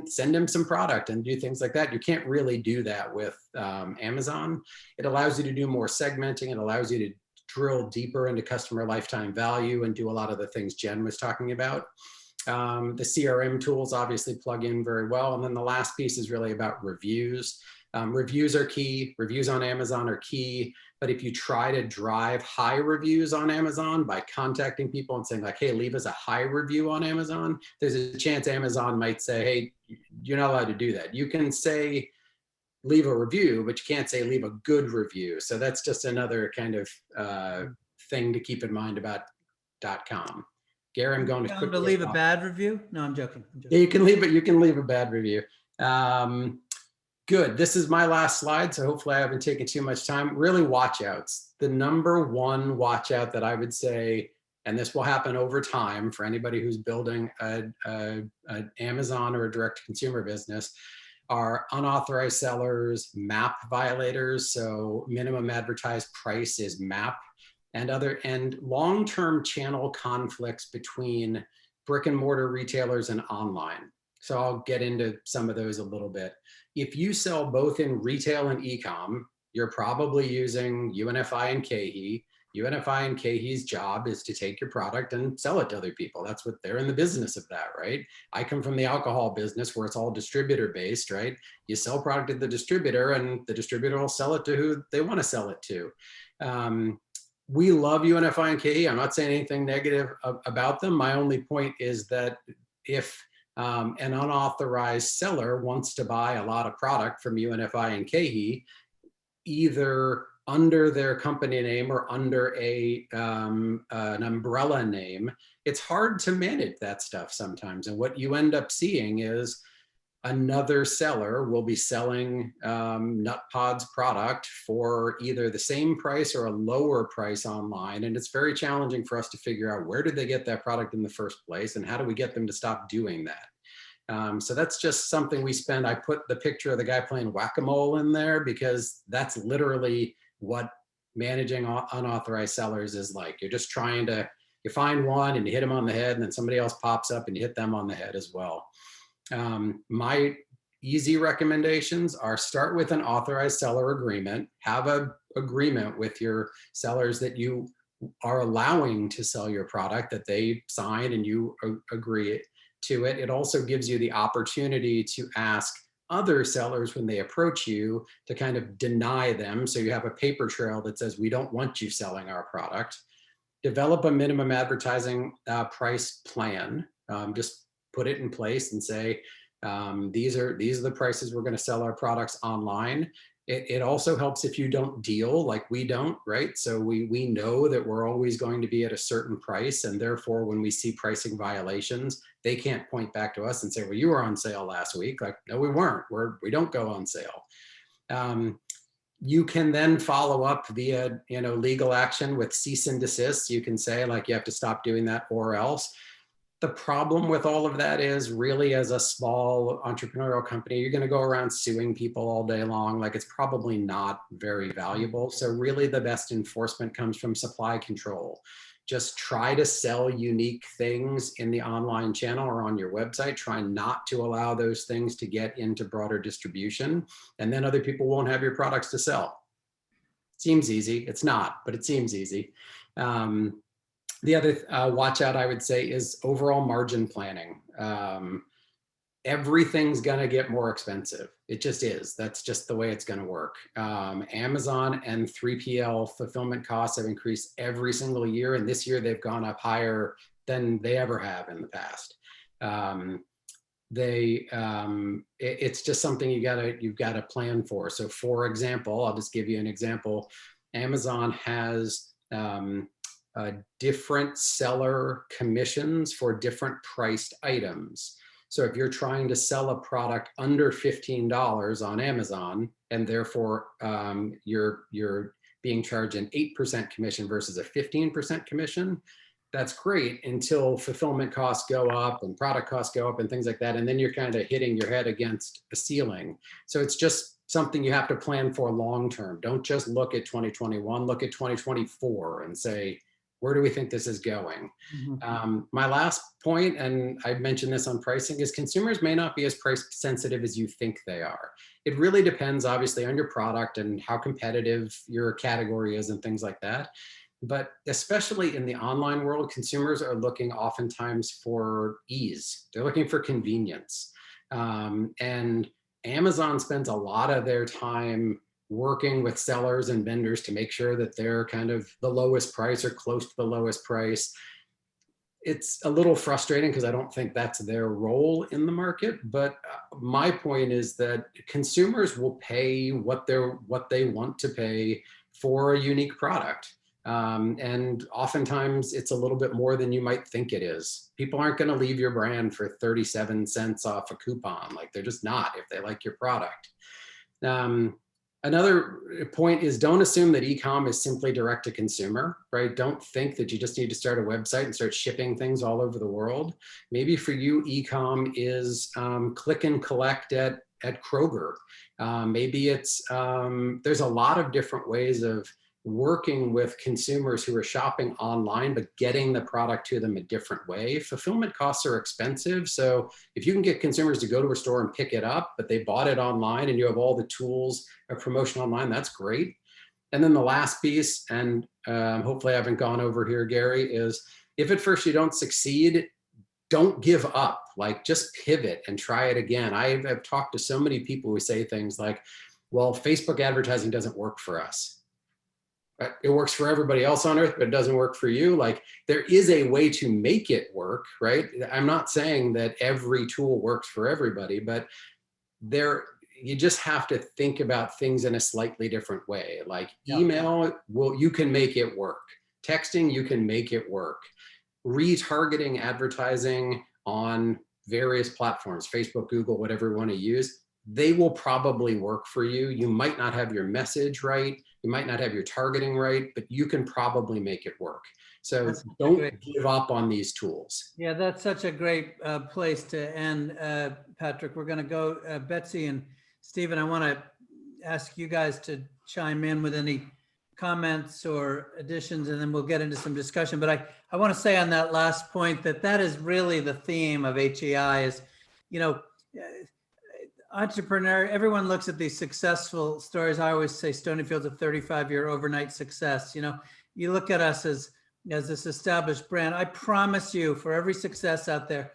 [SPEAKER 5] send him some product and do things like that. You can't really do that with Amazon. It allows you to do more segmenting. It allows you to drill deeper into customer lifetime value and do a lot of the things Jen was talking about. The CRM tools obviously plug in very well. And then the last piece is really about reviews. Reviews are key. Reviews on Amazon are key. But if you try to drive high reviews on Amazon by contacting people and saying like, hey, leave us a high review on Amazon, there's a chance Amazon might say, hey, you're not allowed to do that. You can say, leave a review, but you can't say leave a good review. So that's just another kind of thing to keep in mind about .com. Gary, I'm going to
[SPEAKER 2] leave a bad review. No, I'm joking.
[SPEAKER 5] Yeah, you can leave a bad review. Good. This is my last slide, so hopefully I haven't taken too much time. Really, watch outs. The #1 watch out that I would say, and this will happen over time for anybody who's building an Amazon or a direct consumer business, are unauthorized sellers, MAP violators. So minimum advertised price is MAP, and long-term channel conflicts between brick and mortar retailers and online. So I'll get into some of those a little bit. If you sell both in retail and e-com, you're probably using UNFI and KeHE. UNFI and KeHE's job is to take your product and sell it to other people. That's what they're in the business of that, right? I come from the alcohol business where it's all distributor based, right? You sell product to the distributor and the distributor will sell it to who they want to sell it to. We love UNFI and KeHE. I'm not saying anything negative about them. My only point is that if an unauthorized seller wants to buy a lot of product from UNFI and KeHE, either under their company name or under an umbrella name, it's hard to manage that stuff sometimes. And what you end up seeing is another seller will be selling nutpods product for either the same price or a lower price online. And it's very challenging for us to figure out where did they get that product in the first place and how do we get them to stop doing that? So that's just something I put the picture of the guy playing whack-a-mole in there because that's literally what managing unauthorized sellers is like. You're just trying to, you find one and you hit them on the head and then somebody else pops up and you hit them on the head as well. My easy recommendations are start with an authorized seller agreement, have an agreement with your sellers that you are allowing to sell your product, that they sign and you agree to it. It also gives you the opportunity to ask other sellers when they approach you to kind of deny them. So you have a paper trail that says, we don't want you selling our product. Develop a minimum advertising price plan. Just put it in place and say, these are the prices we're going to sell our products online. It also helps if you don't deal like we don't, right? So we know that we're always going to be at a certain price. And therefore, when we see pricing violations, they can't point back to us and say, well, you were on sale last week. Like, no, we weren't. We don't go on sale. You can then follow up via, legal action with cease and desist. You can say like, you have to stop doing that or else. The problem with all of that is really, as a small entrepreneurial company, you're going to go around suing people all day long. Like, it's probably not very valuable. So really the best enforcement comes from supply control. Just try to sell unique things in the online channel or on your website. Try not to allow those things to get into broader distribution, and then other people won't have your products to sell. Seems easy. It's not, but it seems easy. The other watch out, I would say, is overall margin planning. Everything's going to get more expensive. It just is. That's just the way it's going to work. Amazon and 3PL fulfillment costs have increased every single year, and this year they've gone up higher than they ever have in the past. It's just something you've got to plan for. So, for example, I'll just give you an example. Amazon has different seller commissions for different priced items. So if you're trying to sell a product under $15 on Amazon, and therefore you're being charged an 8% commission versus a 15% commission, that's great until fulfillment costs go up and product costs go up and things like that. And then you're kind of hitting your head against a ceiling. So it's just something you have to plan for long term. Don't just look at 2021, look at 2024 and say, where do we think this is going? Mm-hmm. My last point, and I mentioned this on pricing, is consumers may not be as price sensitive as you think they are. It really depends, obviously, on your product and how competitive your category is and things like that. But especially in the online world, consumers are looking oftentimes for ease. They're looking for convenience. And Amazon spends a lot of their time working with sellers and vendors to make sure that they're kind of the lowest price or close to the lowest price. It's a little frustrating because I don't think that's their role in the market. But my point is that consumers will pay what they want to pay for a unique product. And oftentimes it's a little bit more than you might think it is. People aren't going to leave your brand for 37 cents off a coupon. Like, they're just not, if they like your product. Another point is, don't assume that e-comm is simply direct to consumer, right? Don't think that you just need to start a website and start shipping things all over the world. Maybe for you, e-comm is click and collect at Kroger. Maybe it's, there's a lot of different ways of working with consumers who are shopping online, but getting the product to them a different way. Fulfillment costs are expensive. So if you can get consumers to go to a store and pick it up, but they bought it online and you have all the tools of promotion online, that's great. And then the last piece, and hopefully I haven't gone over here, Gary, is if at first you don't succeed, don't give up. Like, just pivot and try it again. I've talked to so many people who say things like, well, Facebook advertising doesn't work for us. It works for everybody else on earth, but it doesn't work for you. Like, there is a way to make it work, right? I'm not saying that every tool works for everybody, but you just have to think about things in a slightly different way. Like, email, you can make it work. Texting, you can make it work. Retargeting advertising on various platforms, Facebook, Google, whatever you want to use, they will probably work for you. You might not have your message right. You might not have your targeting right, but you can probably make it work. So don't give up on these tools.
[SPEAKER 2] Yeah, that's such a great place to end, Patrick. We're going to go, Betsy and Stephen, I want to ask you guys to chime in with any comments or additions, and then we'll get into some discussion. But I want to say on that last point that is really the theme of HEI is, entrepreneur, everyone looks at these successful stories. I always say Stonyfield's a 35-year overnight success. You look at us as this established brand. I promise you, for every success out there,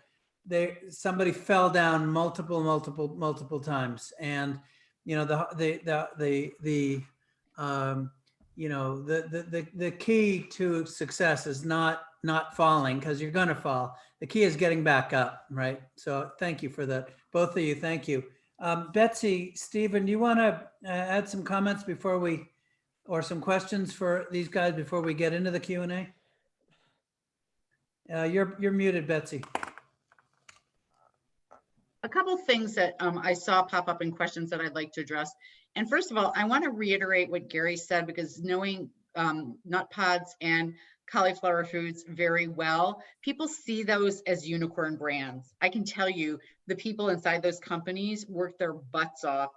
[SPEAKER 2] somebody fell down multiple times. And the key to success is not falling, because you're going to fall. The key is getting back up, right? So thank you for that. Both of you, thank you. Betsy, Stephen, do you want to add some comments or some questions for these guys before we get into the Q&A? You're muted, Betsy.
[SPEAKER 4] A couple things that I saw pop up in questions that I'd like to address. And first of all, I want to reiterate what Gary said, because knowing nutpods and Cali'flour Foods very well, people see those as unicorn brands. I can tell you the people inside those companies work their butts off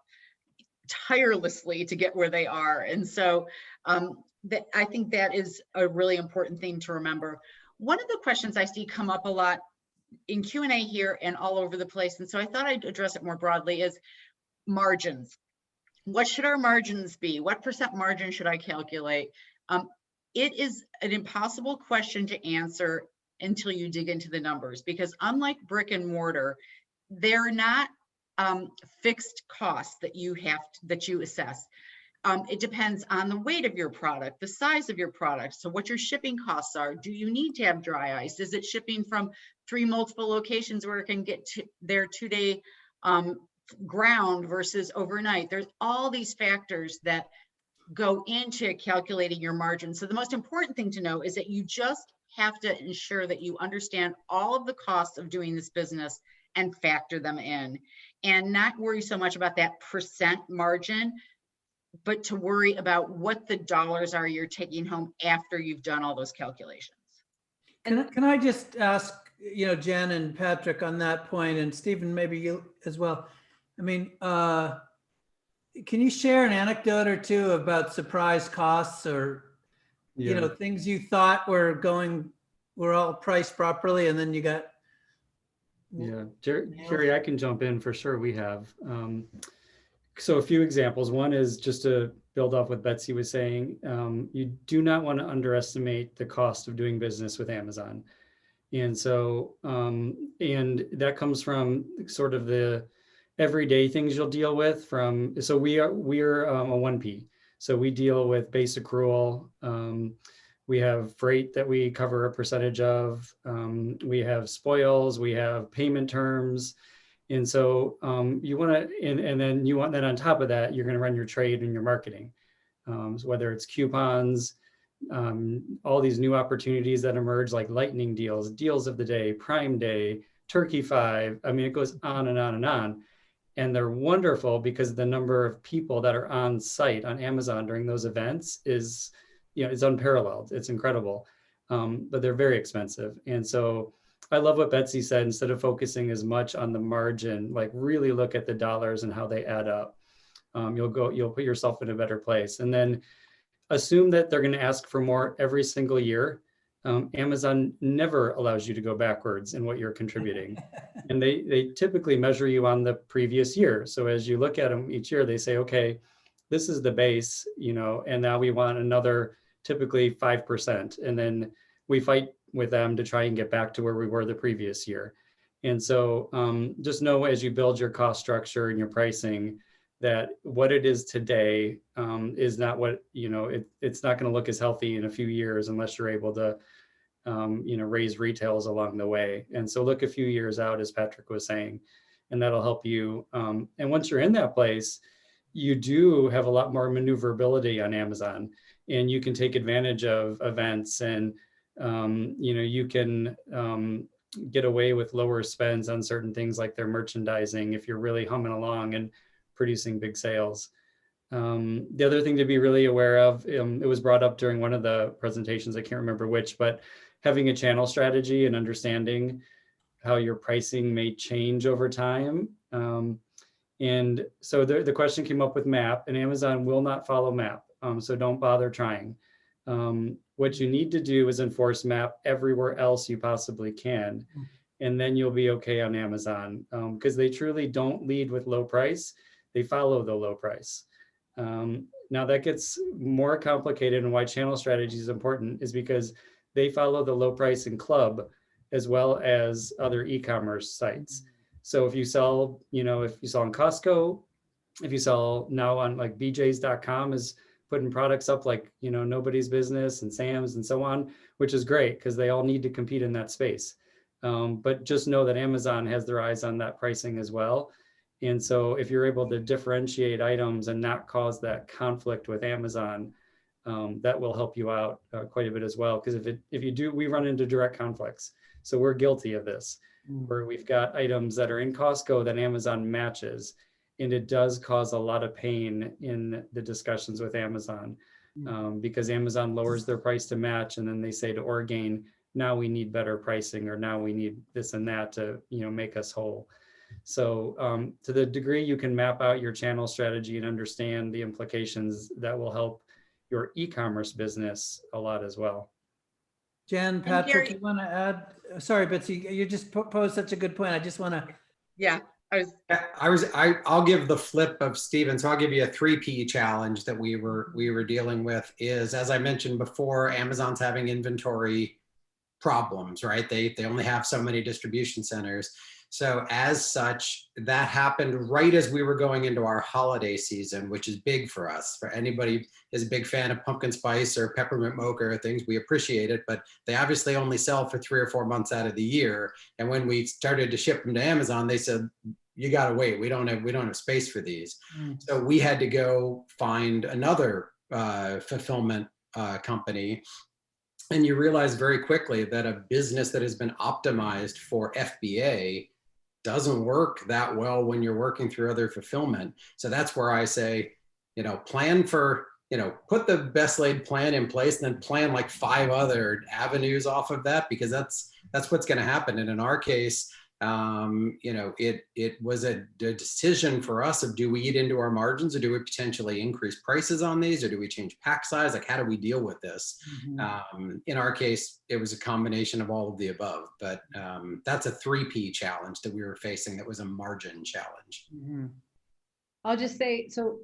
[SPEAKER 4] tirelessly to get where they are. And so that, I think that is a really important thing to remember. One of the questions I see come up a lot in Q&A here and all over the place, and so I thought I'd address it more broadly, is margins. What should our margins be? What % margin should I calculate? It is an impossible question to answer until you dig into the numbers, because unlike brick and mortar, they're not fixed costs that you assess. It depends on the weight of your product, the size of your product, so what your shipping costs are. Do you need to have dry ice? Is it shipping from 3 multiple locations where it can get to their 2-day ground versus overnight? There's all these factors that go into calculating your margin. So the most important thing to know is that you just have to ensure that you understand all of the costs of doing this business and factor them in, and not worry so much about that % margin, but to worry about what the dollars are you're taking home after you've done all those calculations.
[SPEAKER 2] Can I just ask, Jen and Patrick on that point, and Stephen, maybe you as well. I mean, can you share an anecdote or two about surprise costs, or, things you thought were all priced properly, and then you got.
[SPEAKER 6] Yeah, Jerry, I can jump in for sure. We have. So a few examples. One is just to build off what Betsy was saying. You do not want to underestimate the cost of doing business with Amazon. And so, and that comes from sort of the everyday things you'll deal with so we're a 1P. So we deal with base accrual. We have freight that we cover a percentage of. We have spoils, we have payment terms. And so you want to, and then you want that on top of that, you're going to run your trade and your marketing. So whether it's coupons, all these new opportunities that emerge, like lightning deals, deals of the day, Prime Day, Turkey 5. I mean, it goes on and on and on. And they're wonderful because the number of people that are on site on Amazon during those events is, it's unparalleled. It's incredible, but they're very expensive. And so I love what Betsy said. Instead of focusing as much on the margin, like really look at the dollars and how they add up. You'll put yourself in a better place. And then assume that they're going to ask for more every single year. Amazon never allows you to go backwards in what you're contributing. And they typically measure you on the previous year. So as you look at them each year, they say, okay, this is the base, and now we want another typically 5%. And then we fight with them to try and get back to where we were the previous year. And so just know as you build your cost structure and your pricing, that what it is today is not what, it's not going to look as healthy in a few years unless you're able to, raise retails along the way. And so look a few years out, as Patrick was saying, and that'll help you. And once you're in that place, you do have a lot more maneuverability on Amazon, and you can take advantage of events, and you can get away with lower spends on certain things like their merchandising if you're really humming along and producing big sales. The other thing to be really aware of, it was brought up during one of the presentations, I can't remember which, but having a channel strategy and understanding how your pricing may change over time. And so the question came up with MAP, and Amazon will not follow MAP. So don't bother trying. What you need to do is enforce MAP everywhere else you possibly can. And then you'll be okay on Amazon, because they truly don't lead with low price. They follow the low price. Now that gets more complicated, and why channel strategy is important is because they follow the low price in club as well as other e-commerce sites. So if you sell, if you sell on Costco, if you sell now on like bjs.com is putting products up like, Nobody's Business and Sam's and so on, which is great because they all need to compete in that space. But just know that Amazon has their eyes on that pricing as well. And so if you're able to differentiate items and not cause that conflict with Amazon, that will help you out quite a bit as well. Because if you do, we run into direct conflicts. So we're guilty of this. where we've got items that are in Costco that Amazon matches. And it does cause a lot of pain in the discussions with Amazon, because Amazon lowers their price to match, and then they say to Orgain, now we need better pricing, or now we need this and that to, make us whole. So to the degree you can map out your channel strategy and understand the implications, that will help your e-commerce business a lot as well.
[SPEAKER 2] Jen, Patrick,
[SPEAKER 4] Gary-
[SPEAKER 2] you want to add? Sorry, Betsy, you just posed such a good point. I just want to.
[SPEAKER 4] Yeah,
[SPEAKER 5] I'll give the flip of Steven. So I'll give you a 3P challenge that we were dealing with is, as I mentioned before, Amazon's having inventory problems, right? They only have so many distribution centers. So as such, that happened right as we were going into our holiday season, which is big for us. For anybody is a big fan of pumpkin spice or peppermint mocha or things, we appreciate it, but they obviously only sell for 3 or 4 months out of the year. And when we started to ship them to Amazon, they said, you got to wait. We don't have space for these. So we had to go find another fulfillment company. And you realize very quickly that a business that has been optimized for FBA doesn't work that well when you're working through other fulfillment. So that's where I say, plan for, put the best laid plan in place, and then plan like 5 other avenues off of that, because that's what's going to happen. And in our case, it was a decision for us of, do we eat into our margins, or do we potentially increase prices on these, or do we change pack size? Like, how do we deal with this? In our case, it was a combination of all of the above, but that's a 3P challenge that we were facing. That was a margin challenge.
[SPEAKER 3] I'll just say, so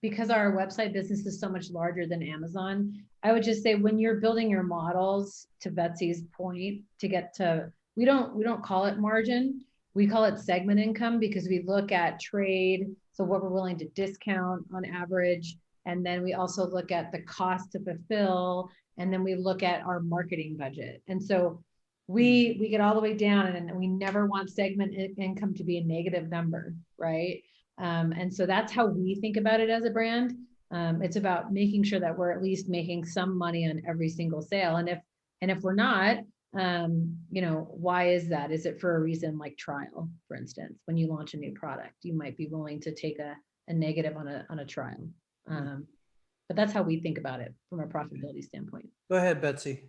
[SPEAKER 3] because our website business is so much larger than Amazon, I would just say, when you're building your models, to Betsy's point, to get to, we don't call it margin, we call it segment income, because we look at trade, so what we're willing to discount on average, and then we also look at the cost to fulfill, and then we look at our marketing budget. And so we get all the way down, and we never want segment income to be a negative number, right? And so that's how we think about it as a brand. It's about making sure that we're at least making some money on every single sale, and if we're not, why is that? Is it for a reason like trial, for instance? When you launch a new product, you might be willing to take a negative on a trial. But that's how we think about it from a profitability standpoint.
[SPEAKER 2] Go ahead, Betsy.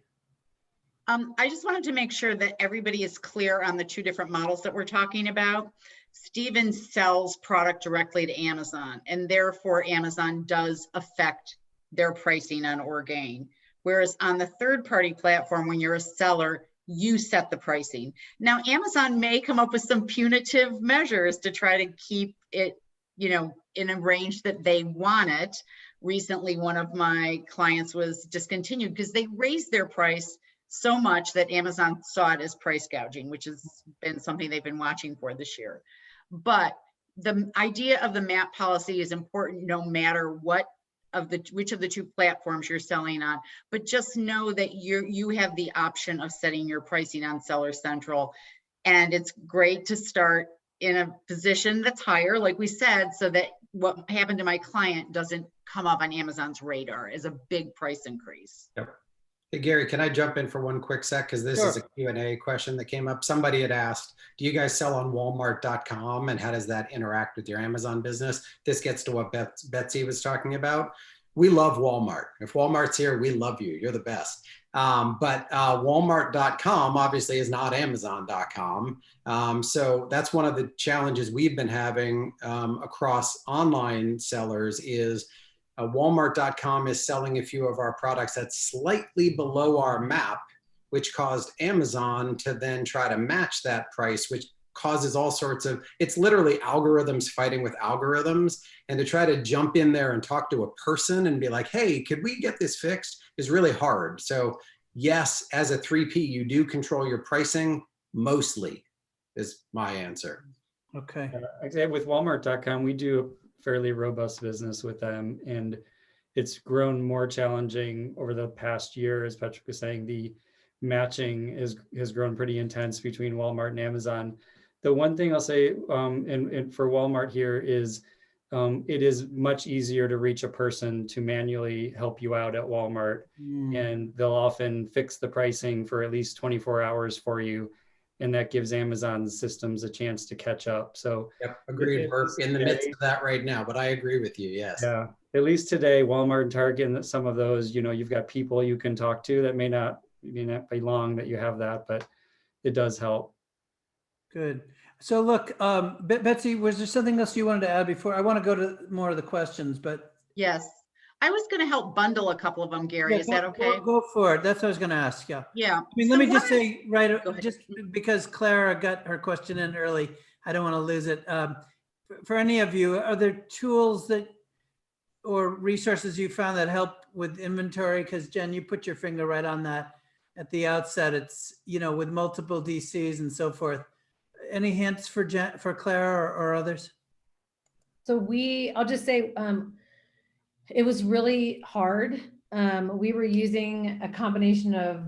[SPEAKER 4] I just wanted to make sure that everybody is clear on the 2 different models that we're talking about. Steven sells product directly to Amazon, and therefore Amazon does affect their pricing on Orgain. Whereas on the third-party platform, when you're a seller, you set the pricing. Now, Amazon may come up with some punitive measures to try to keep it, in a range that they want it. Recently, one of my clients was discontinued because they raised their price so much that Amazon saw it as price gouging, which has been something they've been watching for this year. But the idea of the MAP policy is important no matter which of the 2 platforms you're selling on, but just know that you have the option of setting your pricing on Seller Central. And it's great to start in a position that's higher, like we said, so that what happened to my client doesn't come up on Amazon's radar as a big price increase.
[SPEAKER 5] Yep. Hey, Gary, can I jump in for one quick sec? Because this is a Q&A question that came up. Somebody had asked, do you guys sell on Walmart.com, and how does that interact with your Amazon business? This gets to what Betsy was talking about. We love Walmart. If Walmart's here, we love you. You're the best. But Walmart.com obviously is not Amazon.com. So that's one of the challenges we've been having across online sellers is Walmart.com is selling a few of our products that's slightly below our MAP, which caused Amazon to then try to match that price, which causes all sorts of, it's literally algorithms fighting with algorithms. And to try to jump in there and talk to a person and be like, hey, could we get this fixed, is really hard. So yes, as a 3P, you do control your pricing mostly, is my answer.
[SPEAKER 2] Okay.
[SPEAKER 6] With Walmart.com, we do a fairly robust business with them, and it's grown more challenging over the past year. As Patrick was saying, the matching has grown pretty intense between Walmart and Amazon. The one thing I'll say, and for Walmart here is, it is much easier to reach a person to manually help you out at Walmart, and they'll often fix the pricing for at least 24 hours for you. and that gives Amazon's systems a chance to catch up. So
[SPEAKER 5] Yep, agreed. We're in the midst of that right now, but I agree with you. Yes.
[SPEAKER 6] yeah, at least today, Walmart and Target and some of those, you've got people you can talk to. That may not be long that you have that, but it does help.
[SPEAKER 2] Good. So look, Betsy, was there something else you wanted to add before? I want to go to more of the questions, but.
[SPEAKER 4] Yes. I was going to help bundle a couple of them, Gary. Is that okay?
[SPEAKER 2] Go for it. That's what I was going to ask. Yeah.
[SPEAKER 4] Yeah.
[SPEAKER 2] I mean,
[SPEAKER 4] So
[SPEAKER 2] let me
[SPEAKER 4] one
[SPEAKER 2] just say, right,
[SPEAKER 4] Go ahead.
[SPEAKER 2] just because Clara got her question in early, I don't want to lose it. For any of you, are there tools or resources you found that help with inventory? Because Jen, you put your finger right on that at the outset. It's, with multiple DCs and so forth. Any hints for Clara or others?
[SPEAKER 3] So I'll just say, it was really hard. We were using a combination of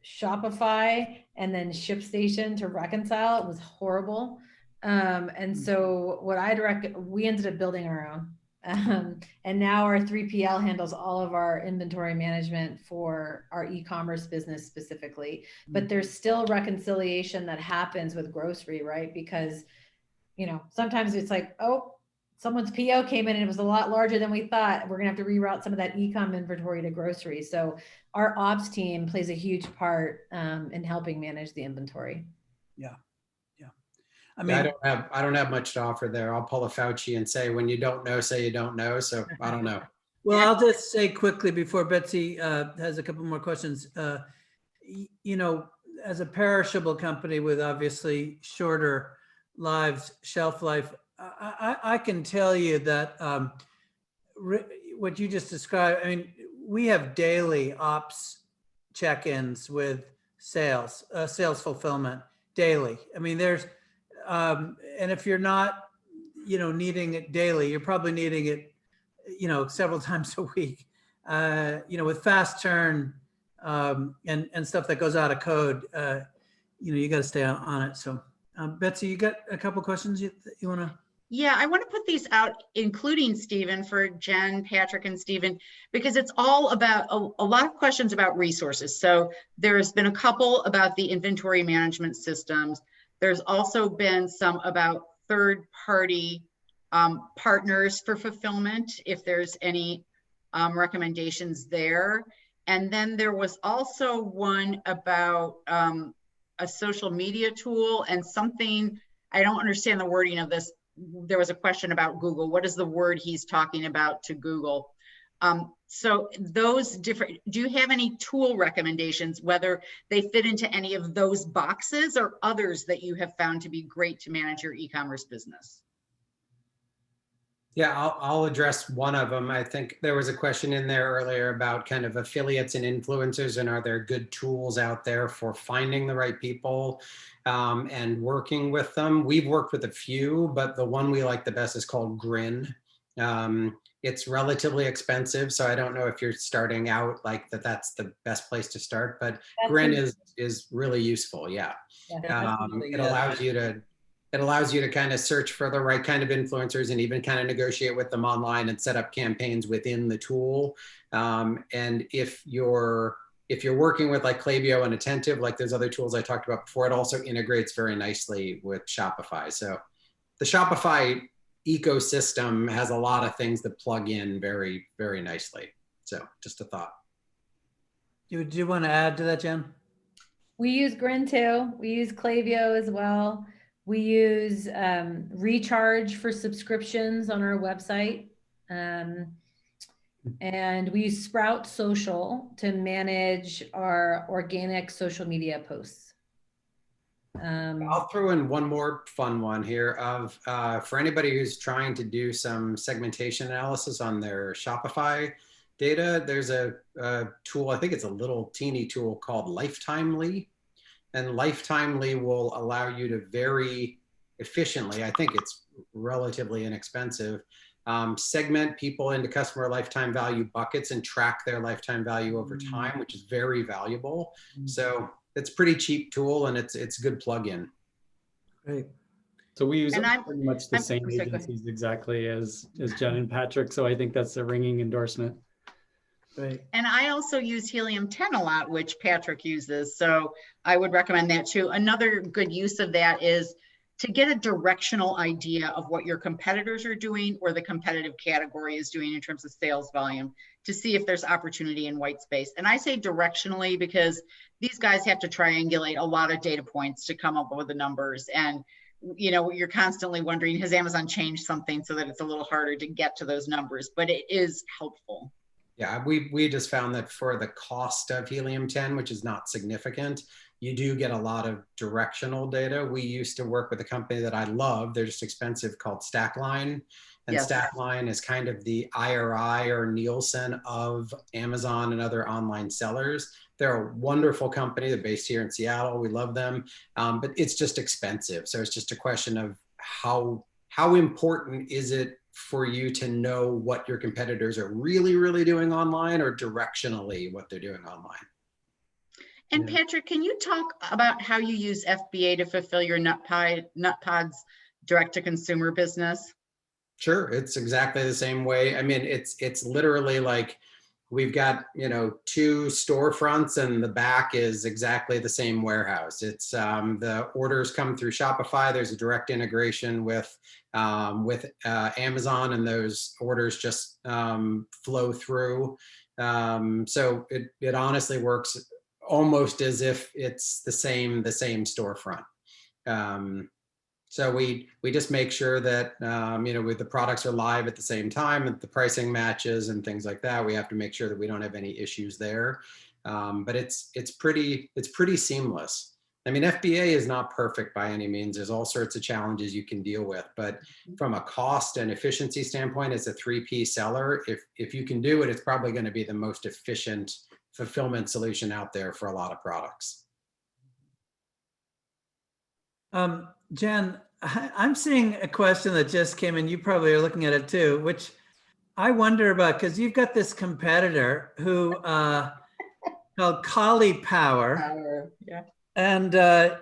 [SPEAKER 3] Shopify and then ShipStation to reconcile. It was horrible. And so what we ended up building our own. And now our 3PL handles all of our inventory management for our e-commerce business specifically. But there's still reconciliation that happens with grocery, right? Because, sometimes it's like, oh, someone's PO came in and it was a lot larger than we thought. We're gonna have to reroute some of that e-com inventory to grocery. So our ops team plays a huge part in helping manage the inventory.
[SPEAKER 2] Yeah.
[SPEAKER 5] I mean, I don't have much to offer there. I'll pull a Fauci and say, when you don't know, say you don't know. So I don't know.
[SPEAKER 2] Well, I'll just say quickly before Betsy has a couple more questions. As a perishable company with obviously shorter shelf life, I can tell you that what you just described, I mean, we have daily ops check-ins with sales fulfillment daily. I mean, there's, and if you're not, needing it daily, you're probably needing it, several times a week, with fast turn and stuff that goes out of code, you got to stay on it. So Betsy, you got a couple questions you want to?
[SPEAKER 4] Yeah, I want to put these out, including Stephen, for Jen, Patrick, and Stephen, because it's all about a lot of questions about resources. So there's been a couple about the inventory management systems. There's also been some about third-party partners for fulfillment, if there's any recommendations there. And then there was also one about a social media tool and something, I don't understand the wording of this. There was a question about Google. What is the word he's talking about to Google? So those different, do you have any tool recommendations, whether they fit into any of those boxes or others that you have found to be great to manage your e-commerce business?
[SPEAKER 5] Yeah, I'll address one of them. I think there was a question in there earlier about kind of affiliates and influencers, and are there good tools out there for finding the right people and working with them? We've worked with a few, but the one we like the best is called Grin. It's relatively expensive, so I don't know if you're starting out like that's the best place to start, but Grin is really useful. Yeah, it allows you to kind of search for the right kind of influencers and even kind of negotiate with them online and set up campaigns within the tool. And if you're working with like Klaviyo and Attentive, like those other tools I talked about before, it also integrates very nicely with Shopify. So the Shopify ecosystem has a lot of things that plug in very, very nicely. So just a thought.
[SPEAKER 2] Do you want to add to that, Jen?
[SPEAKER 3] We use Grin too. We use Klaviyo as well. We use Recharge for subscriptions on our website. And we use Sprout Social to manage our organic social media posts.
[SPEAKER 5] I'll throw in one more fun one here of for anybody who's trying to do some segmentation analysis on their Shopify data, there's a tool, I think it's a little teeny tool called Lifetimely. And Lifetimely will allow you to very efficiently, I think it's relatively inexpensive, segment people into customer lifetime value buckets and track their lifetime value over time, which is very valuable. So it's a pretty cheap tool and it's a good plugin.
[SPEAKER 2] Great.
[SPEAKER 6] So we use pretty much the same agencies exactly as Jen and Patrick. So I think that's a ringing endorsement.
[SPEAKER 2] Right.
[SPEAKER 4] And I also use helium-10 a lot, which Patrick uses. So I would recommend that too. Another good use of that is to get a directional idea of what your competitors are doing or the competitive category is doing in terms of sales volume, to see if there's opportunity in white space. And I say directionally because these guys have to triangulate a lot of data points to come up with the numbers. And you know, you're constantly wondering, has Amazon changed something so that it's a little harder to get to those numbers, but it is helpful.
[SPEAKER 5] Yeah, we just found that for the cost of helium-10, which is not significant, you do get a lot of directional data. We used to work with a company that I love. They're just expensive, called Stackline. And
[SPEAKER 4] Yes.
[SPEAKER 5] Stackline is kind of the IRI or Nielsen of Amazon and other online sellers. They're a wonderful company. They're based here in Seattle. We love them, but it's just expensive. So it's just a question of how important is it for you to know what your competitors are really, really doing online, or directionally what they're doing online.
[SPEAKER 4] And Patrick, can you talk about how you use FBA to fulfill your nutpods direct-to-consumer business?
[SPEAKER 5] Sure, it's exactly the same way. I mean, it's literally like we've got, you know, 2 storefronts and the back is exactly the same warehouse. It's the orders come through Shopify. There's a direct integration with Amazon, and those orders just flow through. So it honestly works almost as if it's the same storefront. So we just make sure that, you know, with the products are live at the same time and the pricing matches and things like that. We have to make sure that we don't have any issues there. But it's pretty seamless. I mean, FBA is not perfect by any means. There's all sorts of challenges you can deal with, but from a cost and efficiency standpoint, it's a 3P seller. If you can do it, it's probably going to be the most efficient fulfillment solution out there for a lot of products.
[SPEAKER 2] Jen, I'm seeing a question that just came in. You probably are looking at it too, which I wonder about, because you've got this competitor who called Cali'flour.
[SPEAKER 4] Yeah.
[SPEAKER 2] And,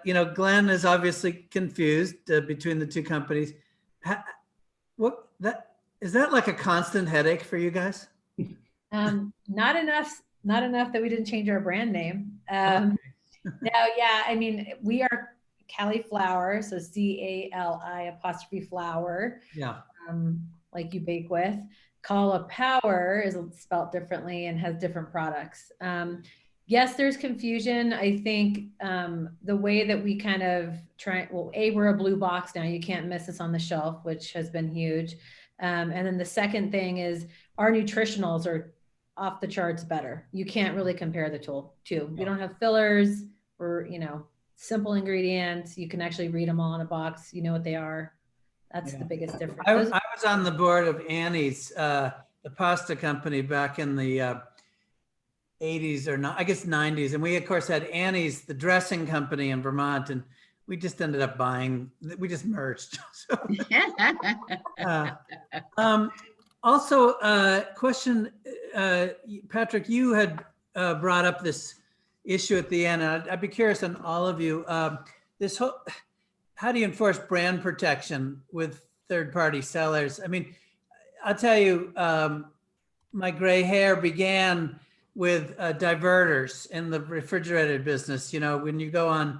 [SPEAKER 2] you know, Glenn is obviously confused between the two companies. Is that like a constant headache for you guys?
[SPEAKER 3] Not enough that we didn't change our brand name. No, yeah, I mean, we are Cali'flour, so CALI''flour.
[SPEAKER 2] Yeah.
[SPEAKER 3] Like you bake with. Cali'flour is spelled differently and has different products. Yes, there's confusion. I think the way that we kind of try, well, we're a blue box now. You can't miss us on the shelf, which has been huge. And then the second thing is our nutritionals are off the charts better. You can't really compare the two. We don't have fillers or, you know, simple ingredients. You can actually read them all in a box. You know what they are. That's the biggest difference.
[SPEAKER 2] I was on the board of Annie's, the pasta company back in the 80s or not, I guess 90s. And we of course had Annie's, the dressing company in Vermont, and we just ended up we just merged. Also, question, Patrick, you had brought up this issue at the end, and I'd be curious on all of you. This whole, how do you enforce brand protection with third-party sellers? I mean, I'll tell you, my gray hair began with diverters in the refrigerated business. You know, when you go on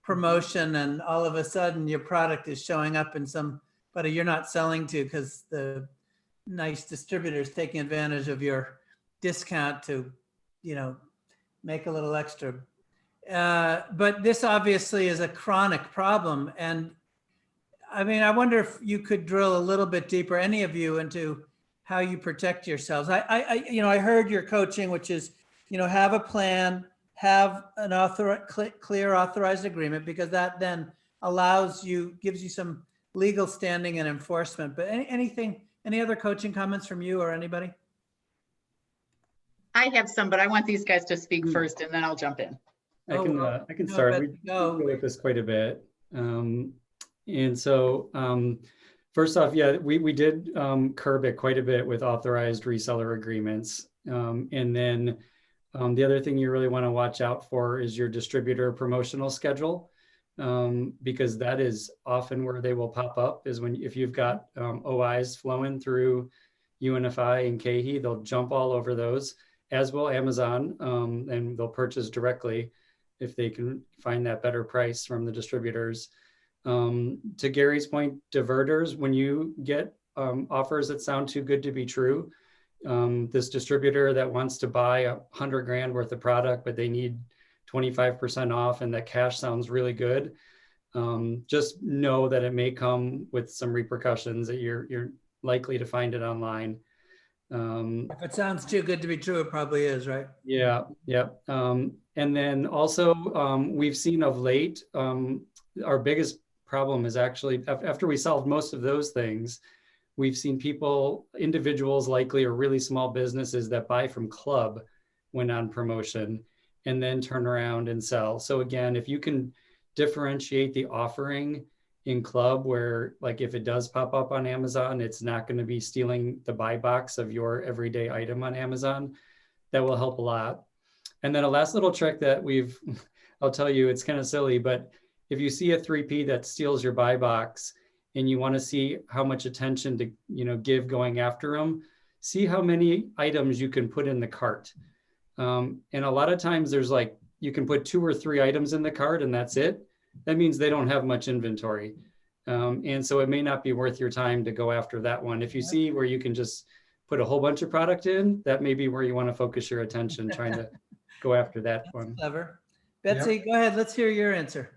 [SPEAKER 2] promotion and all of a sudden your product is showing up in somebody you're not selling to because the nice distributors taking advantage of your discount to, you know, make a little extra. But this obviously is a chronic problem. And I mean, I wonder if you could drill a little bit deeper, any of you, into how you protect yourselves. I heard your coaching, which is, you know, have a plan, have an clear authorized agreement, because that then gives you some legal standing and enforcement. But any other coaching comments from you or anybody?
[SPEAKER 6] I
[SPEAKER 4] have some, but I want these guys to speak first and then I'll jump in.
[SPEAKER 6] I can start. We go with this quite a bit. And so first off, yeah, we did curb it quite a bit with authorized reseller agreements. And then the other thing you really want to watch out for is your distributor promotional schedule, because that is often where they will pop up, is if you've got OIs flowing through UNFI and KHE, they'll jump all over those. as will Amazon, and they'll purchase directly if they can find that better price from the distributors. To Gary's point, diverters, when you get offers that sound too good to be true, this distributor that wants to buy $100 grand worth of product, but they need 25% off and that cash sounds really good, just know that it may come with some repercussions, that you're likely to find it online.
[SPEAKER 2] If it sounds too good to be true, it probably is, right?
[SPEAKER 6] Yeah, yeah. And then also we've seen of late, our biggest problem is actually after we solved most of those things, we've seen people, individuals likely, or really small businesses that buy from club when on promotion and then turn around and sell. So again, if you can differentiate the offering in club, where like if it does pop up on Amazon, it's not going to be stealing the buy box of your everyday item on Amazon, that will help a lot. And then a last little trick that I'll tell you, it's kind of silly, but if you see a 3P that steals your buy box and you want to see how much attention to give going after them, see how many items you can put in the cart. And a lot of times there's like, you can put 2 or 3 items in the cart and that's it. That means they don't have much inventory. And so it may not be worth your time to go after that one. If you see where you can just put a whole bunch of product in, that may be where you want to focus your attention, trying to go after that one.
[SPEAKER 2] Clever. Betsy, Go ahead. Let's hear your answer.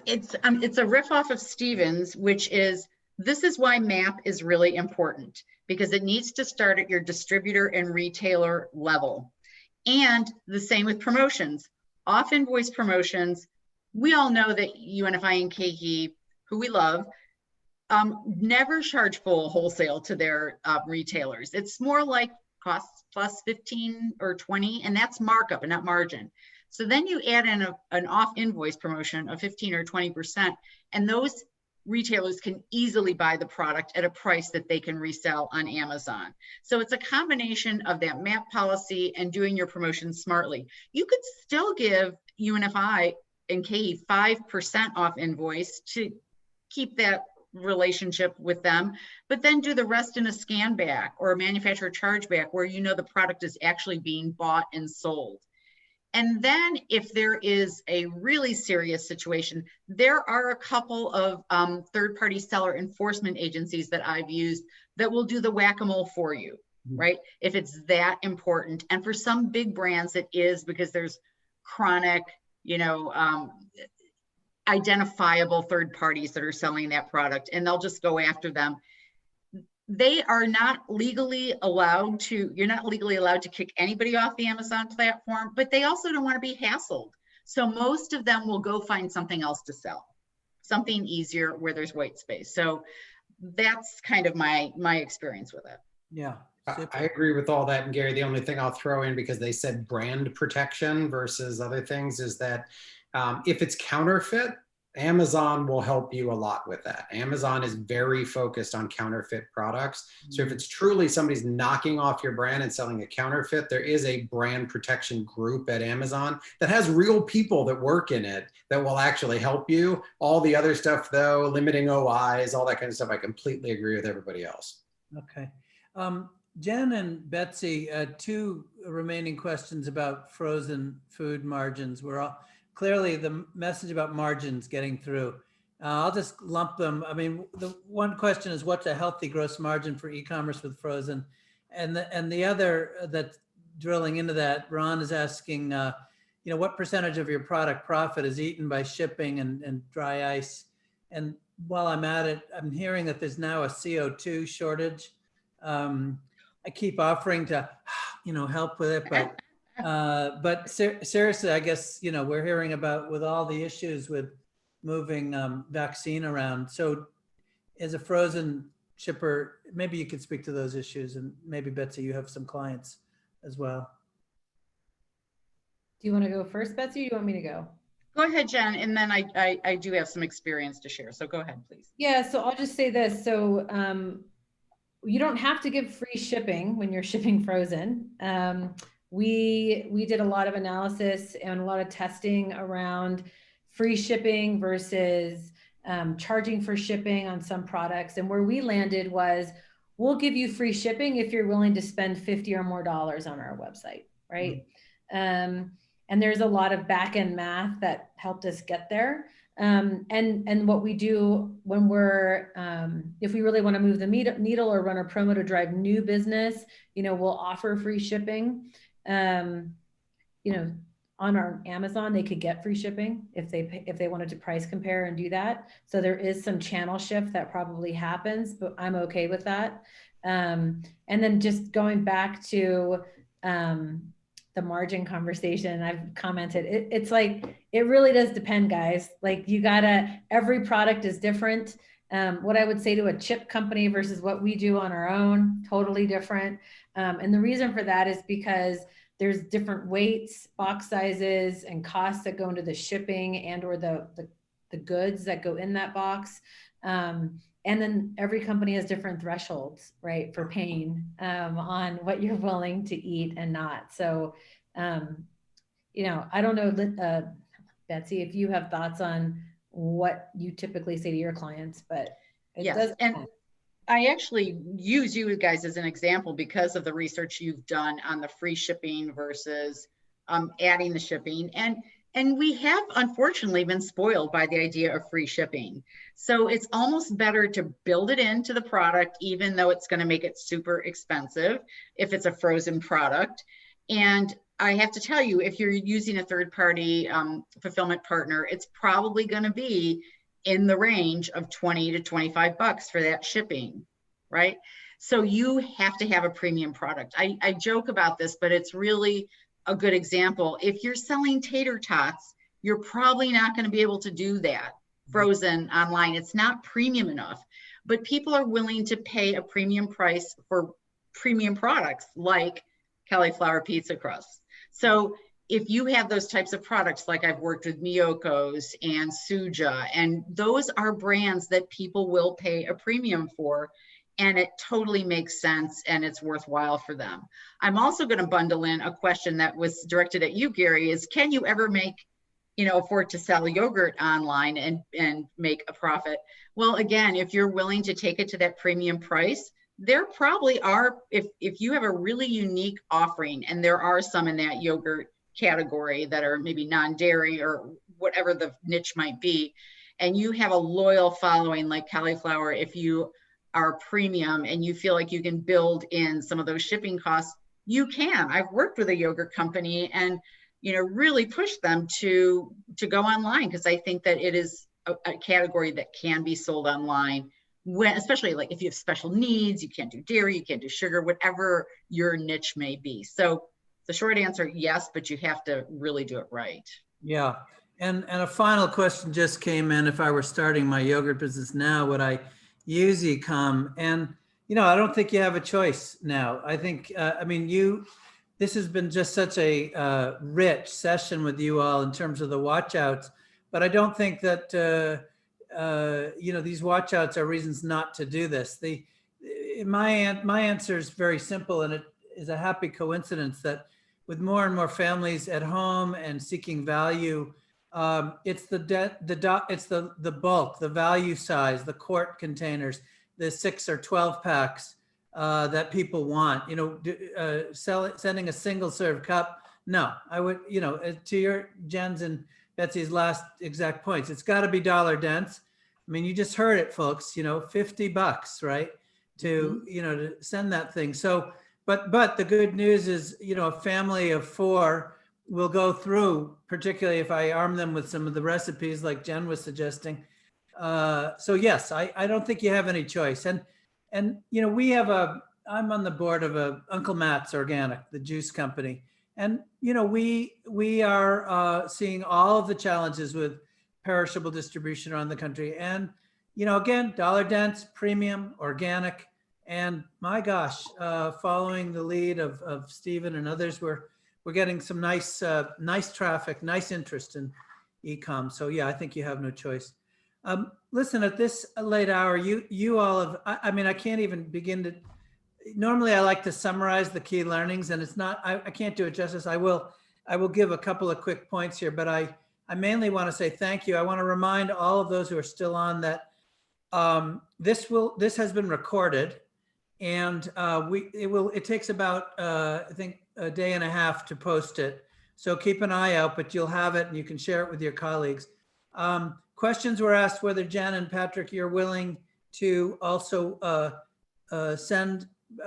[SPEAKER 4] It's a riff off of Stevens, which is, this is why MAP is really important, because it needs to start at your distributor and retailer level. And the same with promotions. Off invoice promotions, we all know that UNFI and KE, who we love, never charge full wholesale to their retailers. It's more like costs plus 15 or 20, and that's markup and not margin. So then you add in an off invoice promotion of 15 or 20%, and those retailers can easily buy the product at a price that they can resell on Amazon. So it's a combination of that MAP policy and doing your promotions smartly. You could still give UNFI and KE 5% off invoice to keep that relationship with them, but then do the rest in a scan back or a manufacturer chargeback where you know the product is actually being bought and sold. And then if there is a really serious situation, there are a couple of third-party seller enforcement agencies that I've used that will do the whack-a-mole for you, right? If it's that important. And for some big brands, it is, because there's chronic, identifiable third parties that are selling that product, and they'll just go after them. They are not legally allowed to, you're not legally allowed to kick anybody off the Amazon platform, but they also don't want to be hassled. So most of them will go find something else to sell, something easier where there's white space. So that's kind of my experience with it.
[SPEAKER 2] Yeah.
[SPEAKER 5] I agree with all that. And Gary, the only thing I'll throw in, because they said brand protection versus other things, is that if it's counterfeit, Amazon will help you a lot with that. Amazon is very focused on counterfeit products. So if it's truly somebody's knocking off your brand and selling a counterfeit, there is a brand protection group at Amazon that has real people that work in it that will actually help you. All the other stuff though, limiting OIs, all that kind of stuff, I completely agree with everybody else.
[SPEAKER 2] Okay. Jen and Betsy, 2 remaining questions about frozen food margins. We're all clearly the message about margins getting through. I'll just lump them. I mean, the one question is, what's a healthy gross margin for e-commerce with frozen? And the other that's drilling into that, Ron is asking, what percentage of your product profit is eaten by shipping and dry ice? And while I'm at it, I'm hearing that there's now a CO2 shortage. I keep offering to, help with it, but seriously, I guess, we're hearing about, with all the issues with moving vaccine around. So as a frozen shipper, maybe you could speak to those issues, and maybe Betsy, you have some clients as well.
[SPEAKER 3] Do you want to go first, Betsy, or do you want me to go?
[SPEAKER 4] Go ahead, Jen, and then I do have some experience to share, so go ahead, please.
[SPEAKER 3] Yeah, so I'll just say this. So you don't have to give free shipping when you're shipping frozen. We did a lot of analysis and a lot of testing around free shipping versus charging for shipping on some products. And where we landed was, we'll give you free shipping if you're willing to spend $50 or more on our website, right? And there's a lot of back end math that helped us get there. And what we do when we're, if we really want to move the needle or run a promo to drive new business, we'll offer free shipping. On our Amazon, they could get free shipping if they wanted to price compare and do that. So there is some channel shift that probably happens, but I'm okay with that. And then just going back to the margin conversation, I've commented, it's like, it really does depend, guys. Like every product is different. What I would say to a chip company versus what we do on our own, totally different. And the reason for that is because there's different weights, box sizes, and costs that go into the shipping and or the goods that go in that box. And then every company has different thresholds, right, for paying on what you're willing to eat and not. So, I don't know, Betsy, if you have thoughts on what you typically say to your clients, but it
[SPEAKER 4] yes,
[SPEAKER 3] does.
[SPEAKER 4] And I actually use you guys as an example because of the research you've done on the free shipping versus adding the shipping. And we have unfortunately been spoiled by the idea of free shipping. So it's almost better to build it into the product, even though it's going to make it super expensive if it's a frozen product. And I have to tell you, if you're using a third-party fulfillment partner, it's probably going to be in the range of 20 to 25 bucks for that shipping, right? So you have to have a premium product. I joke about this, but it's really a good example. If you're selling tater tots, you're probably not going to be able to do that frozen online. It's not premium enough, but people are willing to pay a premium price for premium products like cauliflower pizza crusts. So if you have those types of products, like I've worked with Miyoko's and Suja, and those are brands that people will pay a premium for, and it totally makes sense and it's worthwhile for them. I'm also going to bundle in a question that was directed at you, Gary, is can you ever afford to sell yogurt online and make a profit? Well, again, if you're willing to take it to that premium price, there probably are, if you have a really unique offering, and there are some in that yogurt category that are maybe non-dairy or whatever the niche might be, and you have a loyal following like cauliflower, if you are premium and you feel like you can build in some of those shipping costs, you can. I've worked with a yogurt company and really push them to go online, because I think that it is a category that can be sold online, especially like if you have special needs, you can't do dairy, you can't do sugar, whatever your niche may be. So the short answer, yes, but you have to really do it right.
[SPEAKER 2] Yeah. And a final question just came in. If I were starting my yogurt business now, would I use E-Comm? And, I don't think you have a choice now. I think, this has been just such a rich session with you all in terms of the watch outs, but I don't think that, these watch outs are reasons not to do this. My answer is very simple, and it is a happy coincidence that with more and more families at home and seeking value, it's the bulk, the value size, the quart containers, the 6 or 12 packs that people want. Sending a single serve cup. No, I would, to your Jen's and Betsy's last exact points, it's got to be dollar dense. I mean, you just heard it, folks. $50, right? To send that thing. So. But the good news is, a family of 4 will go through, particularly if I arm them with some of the recipes like Jen was suggesting. So yes, I don't think you have any choice. And I'm on the board of Uncle Matt's Organic, the juice company. And, we are seeing all of the challenges with perishable distribution around the country. And, again, dollar dense, premium, organic. And my gosh, following the lead of Stephen and others, we're getting some nice traffic, nice interest in E-Comm. So yeah, I think you have no choice. Listen, at this late hour, you all have, I can't even begin to, normally I like to summarize the key learnings, and it's not, I can't do it justice. I will give a couple of quick points here, but I mainly want to say thank you. I want to remind all of those who are still on that this has been recorded. And it takes about, I think, a day and a half to post it. So keep an eye out, but you'll have it and you can share it with your colleagues. Questions were asked whether Jen and Patrick, you're willing to also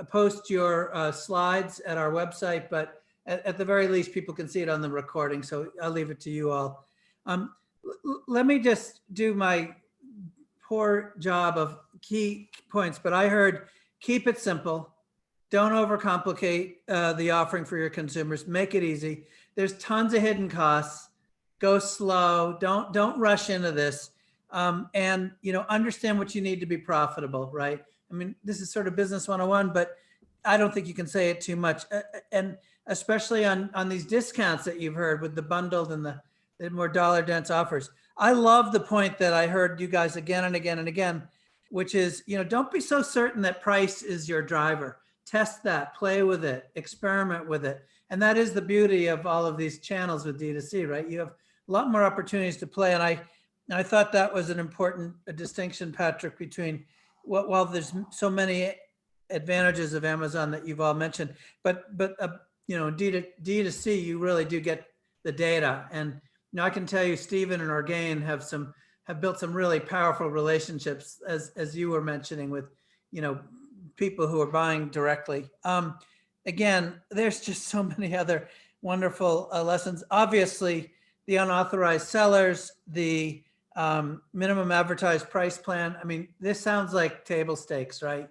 [SPEAKER 2] post your slides at our website, but at the very least, people can see it on the recording. So I'll leave it to you all. Let me just do my poor job of key points, but I heard keep it simple. Don't overcomplicate the offering for your consumers. Make it easy. There's tons of hidden costs. Go slow. Don't rush into this. And understand what you need to be profitable, right? I mean, this is sort of business 101, but I don't think you can say it too much. And especially on these discounts that you've heard with the bundled and the more dollar dense offers. I love the point that I heard you guys again and again and again, which is, don't be so certain that price is your driver. Test that, play with it, experiment with it. And that is the beauty of all of these channels with D2C, right? You have a lot more opportunities to play. And I thought that was an important distinction, Patrick, between while there's so many advantages of Amazon that you've all mentioned, but D2C, you really do get the data. And I can tell you, Stephen and Orgain have built some really powerful relationships, as you were mentioning, with people who are buying directly. Again, there's just so many other wonderful lessons. Obviously, the unauthorized sellers, the minimum advertised price plan. I mean, this sounds like table stakes, right?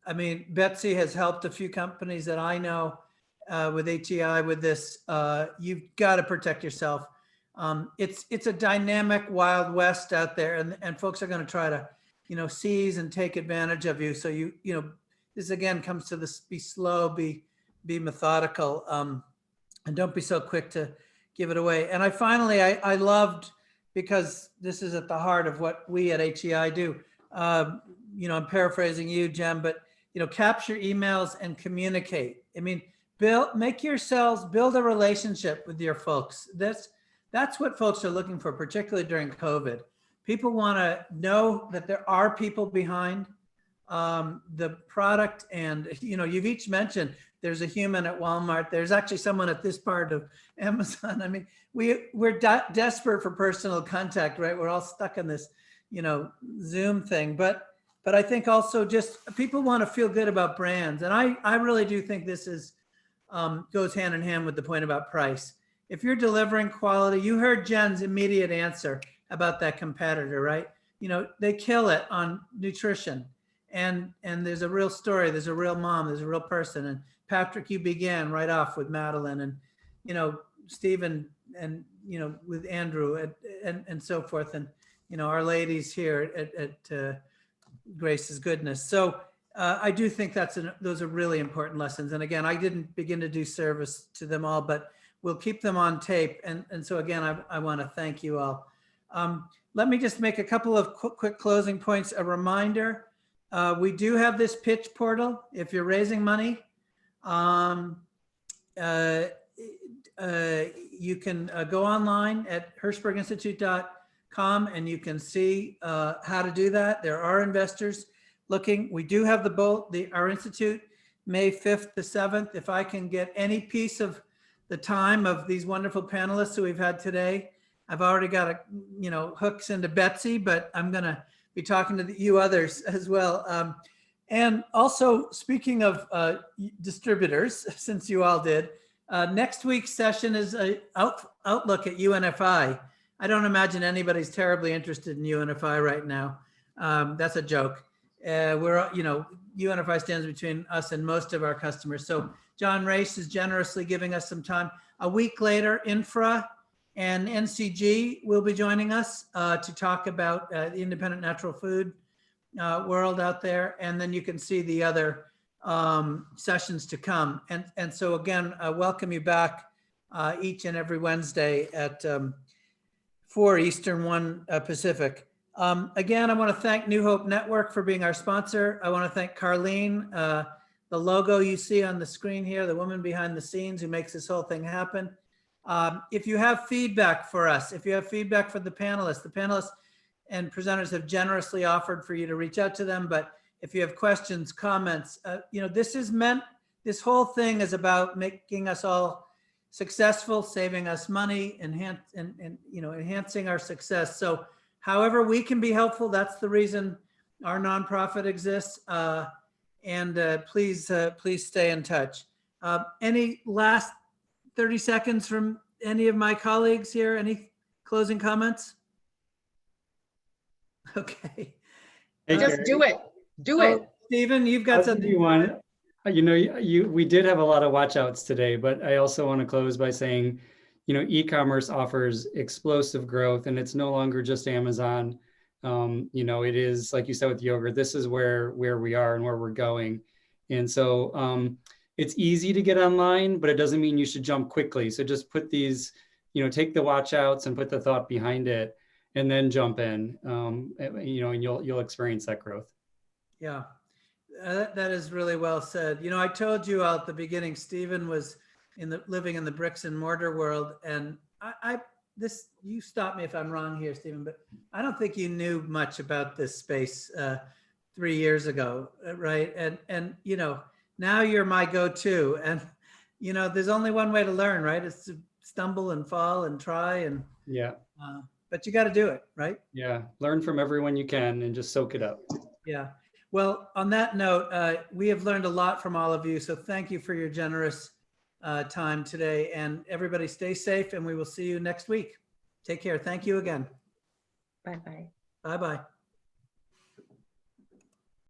[SPEAKER 2] I mean, Betsy has helped a few companies that I know with HEI with this. You've got to protect yourself. It's a dynamic Wild West out there, and folks are going to try to, seize and take advantage of you. So this again comes to this: be slow, be methodical, and don't be so quick to give it away. And I loved, because this is at the heart of what we at HEI do. I'm paraphrasing you, Jen, but capture emails and communicate. I mean, build a relationship with your folks. That's what folks are looking for, particularly during COVID. People want to know that there are people behind the product, and you've each mentioned there's a human at Walmart. There's actually someone at this part of Amazon. I mean, we're desperate for personal contact, right? We're all stuck in this, Zoom thing. But I think also just people want to feel good about brands, and I really do think this goes hand in hand with the point about price. If you're delivering quality, you heard Jen's immediate answer about that competitor, right? They kill it on nutrition, and there's a real story. There's a real mom. There's a real person. And Patrick, you began right off with Madeline, and Stephen, and with Andrew, and so forth, and our ladies here at Grace's Goodness. So I do think those are really important lessons. And again, I didn't begin to do service to them all, but we'll keep them on tape. And so again, I want to thank you all. Let me just make a couple of quick closing points. A reminder, we do have this pitch portal. If you're raising money, you can go online at hirshberginstitute.com and you can see how to do that. There are investors looking. We do have our institute May 5th to 7th. If I can get any piece of the time of these wonderful panelists who we've had today, I've already got hooks into Betsy, but I'm going to be talking to you others as well. And also, speaking of distributors, since you all did, next week's session is an outlook at UNFI. I don't imagine anybody's terribly interested in UNFI right now. That's a joke. UNFI stands between us and most of our customers. So John Race is generously giving us some time. A week later, Infra and NCG will be joining us to talk about the independent natural food world out there. And then you can see the other sessions to come. And so again, I welcome you back each and every Wednesday at 4 Eastern, 1 Pacific. Again, I want to thank New Hope Network for being our sponsor. I want to thank Carlene, the logo you see on the screen here, the woman behind the scenes who makes this whole thing happen. If you have feedback for us, if you have feedback for the panelists and presenters have generously offered for you to reach out to them. But if you have questions, comments, this whole thing is about making us all successful, saving us money, enhancing our success. So however we can be helpful, that's the reason our nonprofit exists. Please stay in touch. Any last 30 seconds from any of my colleagues here? Any closing comments? Okay.
[SPEAKER 6] Hey,
[SPEAKER 4] Just
[SPEAKER 6] Carrie.
[SPEAKER 4] do it. Do it.
[SPEAKER 2] Stephen, you've got
[SPEAKER 6] I'll
[SPEAKER 2] something.
[SPEAKER 6] give you one. We did have a lot of watch outs today, but I also want to close by saying, e-commerce offers explosive growth, and it's no longer just Amazon. It is, like you said with yogurt, this is where we are and where we're going. And so it's easy to get online, but it doesn't mean you should jump quickly. So just put these, take the watch outs and put the thought behind it, and then jump in, and you'll experience that growth. Yeah.
[SPEAKER 2] That is really well said. I told you at the beginning, Stephen was living in the bricks and mortar world. And you stop me if I'm wrong here, Stephen, but I don't think you knew much about this space 3 years ago, right? And now you're my go-to. And, there's only one way to learn, right? It's to stumble and fall and try. And
[SPEAKER 6] yeah.
[SPEAKER 2] But you got to do it, right?
[SPEAKER 6] Yeah. Learn from everyone you can and just soak it up.
[SPEAKER 2] Yeah. Well, on that note, we have learned a lot from all of you. So thank you for your generous time today. And everybody stay safe, and we will see you next week. Take care. Thank you again.
[SPEAKER 3] Bye-bye.
[SPEAKER 2] Bye-bye.